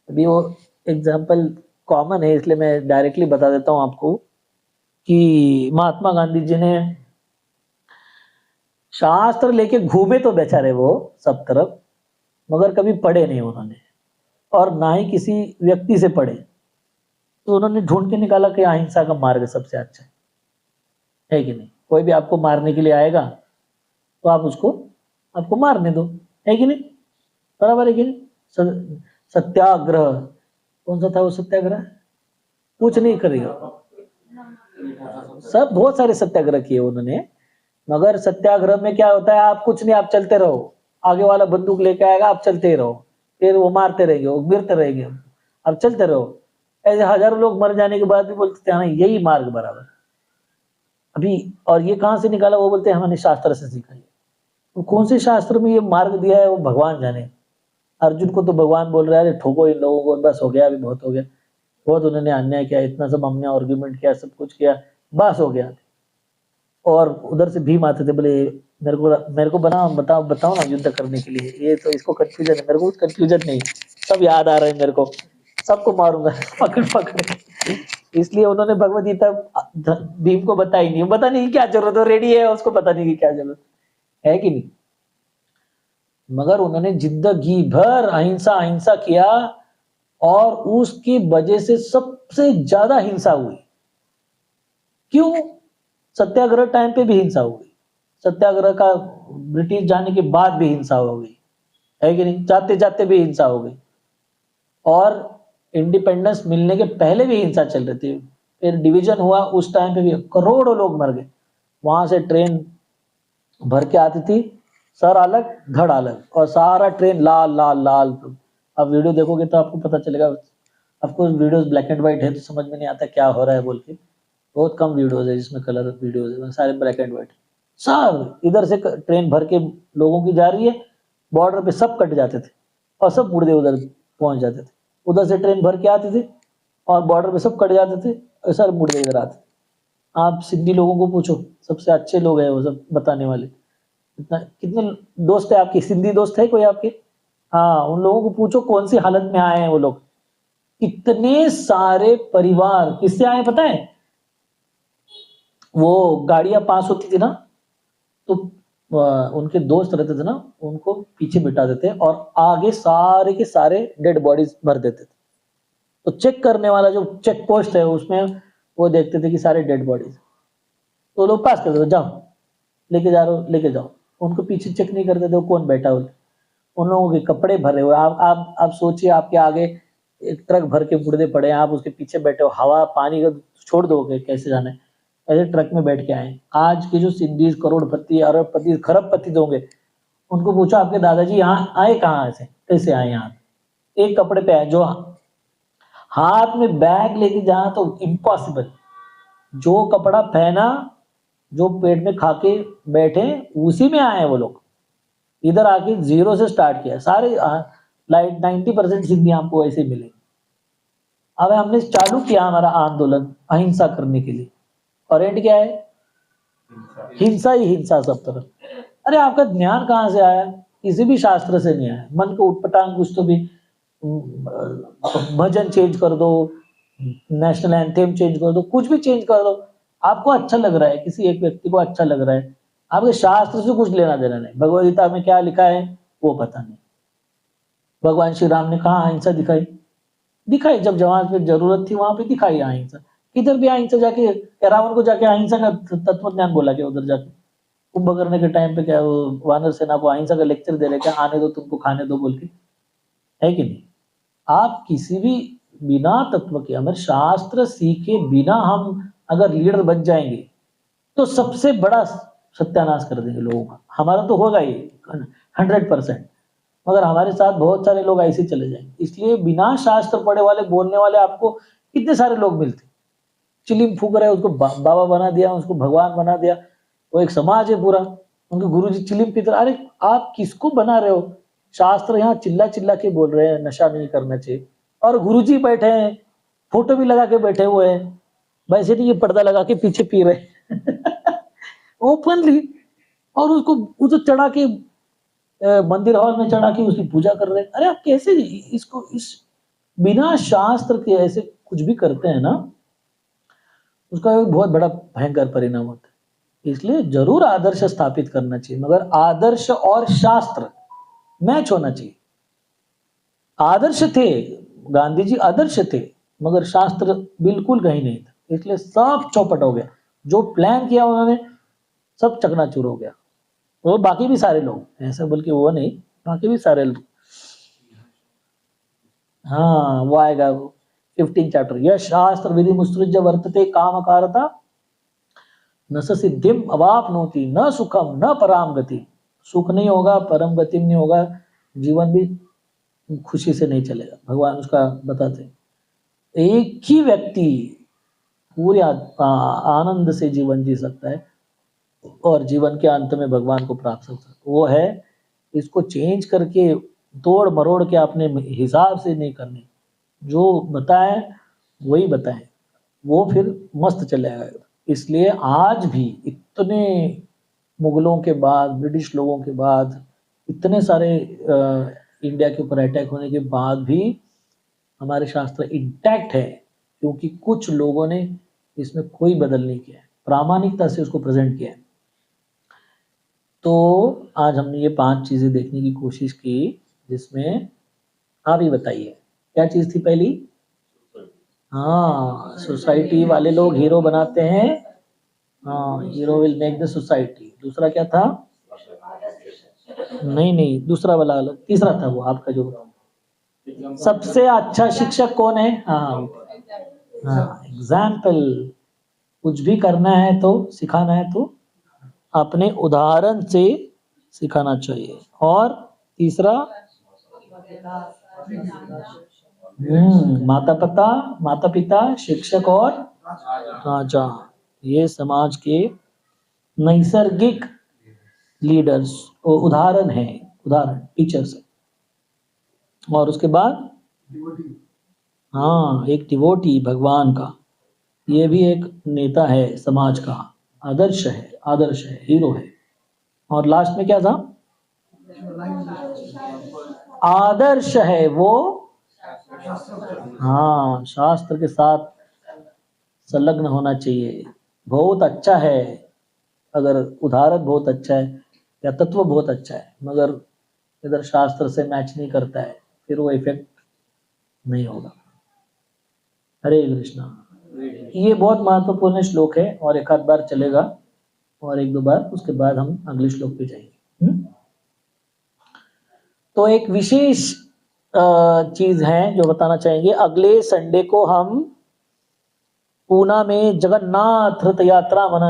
अभी वो एग्जाम्पल कॉमन है इसलिए मैं डायरेक्टली बता देता हूँ आपको, कि महात्मा गांधी जी ने शास्त्र लेके घूमे तो बेचारे वो सब तरफ, मगर कभी पढ़े नहीं उन्होंने, और ना ही किसी व्यक्ति से पढ़े। तो उन्होंने ढूंढ के निकाला कि अहिंसा का मार्ग सबसे अच्छा है कि नहीं। कोई भी आपको मारने के लिए आएगा तो आप आपको मारने दो, है कि नहीं, बराबर है कि नहीं। सत्याग्रह, कौन सा था वो सत्याग्रह, कुछ नहीं करेगा, सब बहुत सारे सत्याग्रह किए उन्होंने, मगर सत्याग्रह में क्या होता है, आप कुछ नहीं, आप चलते रहो, आगे वाला बंदूक लेके आएगा, आप चलते ही रहो, फिर वो मारते रहेंगे, वो गिरते रहेंगे, आप चलते रहो। ऐसे हजारों लोग मर जाने के बाद भी बोलते हैं यही मार्ग बराबर अभी। और ये कहां से निकाला, वो बोलते हैं हमने शास्त्र से सीखा है। तो कौन से शास्त्र में ये मार्ग दिया है वो भगवान जाने। अर्जुन को तो भगवान बोल रहा है ठोको इन लोगों को, बस हो गया, अभी बहुत हो गया, बहुत उन्होंने अन्याय किया, इतना सब हमने आर्ग्यूमेंट किया, सब कुछ किया, बस हो गया। और उधर से भीम आते थे, बोले मेरे को बताओ ना युद्ध करने के लिए, ये तो इसको कंफ्यूजन है, मेरे को कंफ्यूजन नहीं, सब याद आ रहा है मेरे को, सबको मारूंगा पकड़ पकड़। इसलिए उन्होंने भगवद गीता भीम को बताई नहीं, बताने की क्या जरूरत है, रेडी है, उसको बताने की क्या जरूरत है कि नहीं। मगर उन्होंने जिंदगी भर अहिंसा अहिंसा किया, और उसकी वजह से सबसे ज्यादा हिंसा हुई। क्यों, सत्याग्रह टाइम पे भी हिंसा हो गई, सत्याग्रह का ब्रिटिश जाने के बाद भी हिंसा हो गई, है कि नहीं, जाते जाते भी हिंसा हो गई, और इंडिपेंडेंस मिलने के पहले भी हिंसा चल रही थी। फिर डिवीजन हुआ उस टाइम पे भी करोड़ों लोग मर गए। वहां से ट्रेन भर के आती थी, सर अलग धड़ अलग, और सारा ट्रेन लाल लाल लाल। अब वीडियो देखोगे तो आपको पता चलेगा। Of course videos black and white है तो समझ में नहीं आता क्या हो रहा है बोल के, बहुत कम वीडियोस है जिसमें कलर वीडियोस है, सारे ब्लैक एंड व्हाइट। सब इधर से ट्रेन भर के लोगों की जा रही है, बॉर्डर पे सब कट जाते थे और सब मुर्दे उधर पहुंच जाते थे। उधर से ट्रेन भर के आती थी और बॉर्डर पे सब कट जाते थे और सारे मुर्दे इधर आते। आप सिंधी लोगों को पूछो, सबसे अच्छे लोग हैं वो सब बताने वाले। कितने दोस्त है आपके, सिंधी दोस्त है कोई आपके? हाँ, उन लोगों को पूछो कौन सी हालत में आए हैं वो लोग। इतने सारे परिवार किससे आए पता है? वो गाड़ियां पास होती थी ना, तो उनके दोस्त रहते थे ना, उनको पीछे बिठा देते और आगे सारे के सारे डेड बॉडीज भर देते थे। तो चेक करने वाला जो चेक पोस्ट है उसमें वो देखते थे कि सारे डेड बॉडीज, तो लोग पास करते थे, जाओ लेके जा रहे हो लेके जाओ। उनको पीछे चेक नहीं करते थे वो कौन बैठा हो। उन लोगों के कपड़े भरे हुए, आप सोचिए आपके आगे एक ट्रक भर के मुर्दे पड़े हैं, आप उसके पीछे बैठे हो, हवा पानी का छोड़ दोगे, कैसे जाना है? ऐसे ट्रक में बैठ के आए। आज के जो सिद्धीज करोड़पति अरबपति खरबपति होंगे, उनको पूछो आपके दादाजी यहाँ आए कहाँ से, कैसे आए यहाँ? एक कपड़े पे आए, जो हाथ में बैग लेके जाना तो इम्पॉसिबल। जो कपड़ा पहना, जो पेट में खा के बैठे, उसी में आए वो लोग। इधर आके जीरो से स्टार्ट किया। सारे लाइक 90% सिद्धि आपको ऐसे मिले। अब हमने चालू किया हमारा आंदोलन अहिंसा करने के लिए, और एंड क्या है? हिंसा ही हिंसा सब तरफ। अरे आपका ज्ञान कहाँ से आया? किसी भी शास्त्र से नहीं आया। मन को उटपटांग कुछ तो भी, भजन चेंज कर दो, नेशनल एंथेम चेंज कर दो, कुछ भी चेंज कर दो, आपको अच्छा लग रहा है, किसी एक व्यक्ति को अच्छा लग रहा है, आपके शास्त्र से कुछ लेना देना नहीं। भगवद गीता में क्या लिखा है वो पता नहीं। भगवान श्री राम ने कहा अहिंसा दिखाई, जब जवान पे जरूरत थी वहां पे दिखाई अहिंसा। किधर भी अहिंसा जाके, रावण को जाके अहिंसा का तत्व ज्ञान बोला क्या उधर जाके? कुंभकर्ण के टाइम पे क्या वो वानर सेना को अहिंसा का लेक्चर दे रहे, क्या आने दो तुमको खाने दो बोल के? है कि नहीं? आप किसी भी बिना तत्व के, अगर शास्त्र सीखे बिना हम अगर लीडर बन जाएंगे तो सबसे बड़ा सत्यानाश कर देंगे लोगों का। हमारा तो होगा ही 100%, मगर हमारे साथ बहुत सारे लोग ऐसे चले जाएंगे। इसलिए बिना शास्त्र पढ़े वाले बोलने वाले आपको कितने सारे लोग मिलते। चिलिम फूक रहे, उसको बाबा बना दिया, उसको भगवान बना दिया, वो एक समाज है पूरा। उनके गुरुजी चिलिम पीते। अरे आप किसको बना रहे हो? शास्त्र यहाँ चिल्ला चिल्ला के बोल रहे हैं नशा नहीं करना चाहिए, और गुरुजी बैठे हैं, फोटो भी लगा के बैठे हुए हैं, वैसे नहीं ये पर्दा लगा के पीछे पी रहे ओपनली, और उसको उसे चढ़ा के मंदिर हॉल में चढ़ा के उसकी पूजा कर रहे हैं। अरे आप कैसे इसको इस बिना शास्त्र के ऐसे कुछ भी करते हैं ना, उसका एक बहुत बड़ा भयंकर परिणाम होता है। इसलिए जरूर आदर्श स्थापित करना चाहिए, मगर आदर्श और शास्त्र मैच होना चाहिए। आदर्श थे, गांधी जी आदर्श थे, मगर शास्त्र बिल्कुल कहीं नहीं था। इसलिए सब चौपट हो गया। जो प्लान किया उन्होंने सब चकनाचूर हो गया। वो बाकी भी सारे लोग ऐसा, बल्कि वो नहीं, बाकी भी सारे लोग। हाँ वो आएगा, वो 15 चैप्टर। यह शास्त्र विधि मुत्सृज्य वर्तते कामकारता न स सिद्धिम अवाप्नोति न सुखम न पराम गति। सुख नहीं होगा, परम गति नहीं होगा, जीवन भी खुशी से नहीं चलेगा। भगवान उसका बताते हैं। एक ही व्यक्ति पूरे आनंद से जीवन जी सकता है और जीवन के अंत में भगवान को प्राप्त कर सकता है। वो है, इसको चेंज करके तोड़ मरोड़ के अपने हिसाब से नहीं करने। जो बताए वही बताए, वो फिर मस्त चलेगा। इसलिए आज भी इतने मुगलों के बाद, ब्रिटिश लोगों के बाद, इतने सारे इंडिया के ऊपर अटैक होने के बाद भी हमारे शास्त्र इंटैक्ट है, क्योंकि कुछ लोगों ने इसमें कोई बदल नहीं किया है, प्रामाणिकता से उसको प्रेजेंट किया है। तो आज हमने ये 5 चीजें देखने की कोशिश की, जिसमें आप ही बताइए क्या चीज थी पहली? हाँ, सोसाइटी वाले लोग हीरो बनाते हैं। हाँ, hero will make the society. दूसरा क्या था? नहीं, दूसरा वाला अलग, तीसरा था वो आपका जो सबसे अच्छा शिक्षक कौन है? हाँ, एग्जाम्पल। कुछ भी करना है तो, सिखाना है तो अपने उदाहरण से सिखाना चाहिए। और तीसरा माता पिता, शिक्षक और राजा, ये समाज के नैसर्गिक लीडर्स उदाहरण है, उदाहरण टीचर्स। और उसके बाद हाँ, एक डिवोटी भगवान का, ये भी एक नेता है, समाज का आदर्श है, हीरो है। और लास्ट में क्या था? आदर्श है वो, हाँ, शास्त्र के साथ संलग्न होना चाहिए। बहुत अच्छा है अगर उदाहरण बहुत अच्छा है या तत्व बहुत अच्छा है, मगर इधर शास्त्र से मैच नहीं करता है, फिर वो इफेक्ट नहीं होगा। हरे कृष्णा। ये बहुत महत्वपूर्ण श्लोक है, और एक आध बार चलेगा, और 1-2 बार, उसके बाद हम अगले श्लोक पे जाएंगे। तो एक विशेष चीज है जो बताना चाहेंगे, अगले संडे को हम पूना में जगन्नाथ रथ यात्रा मनाने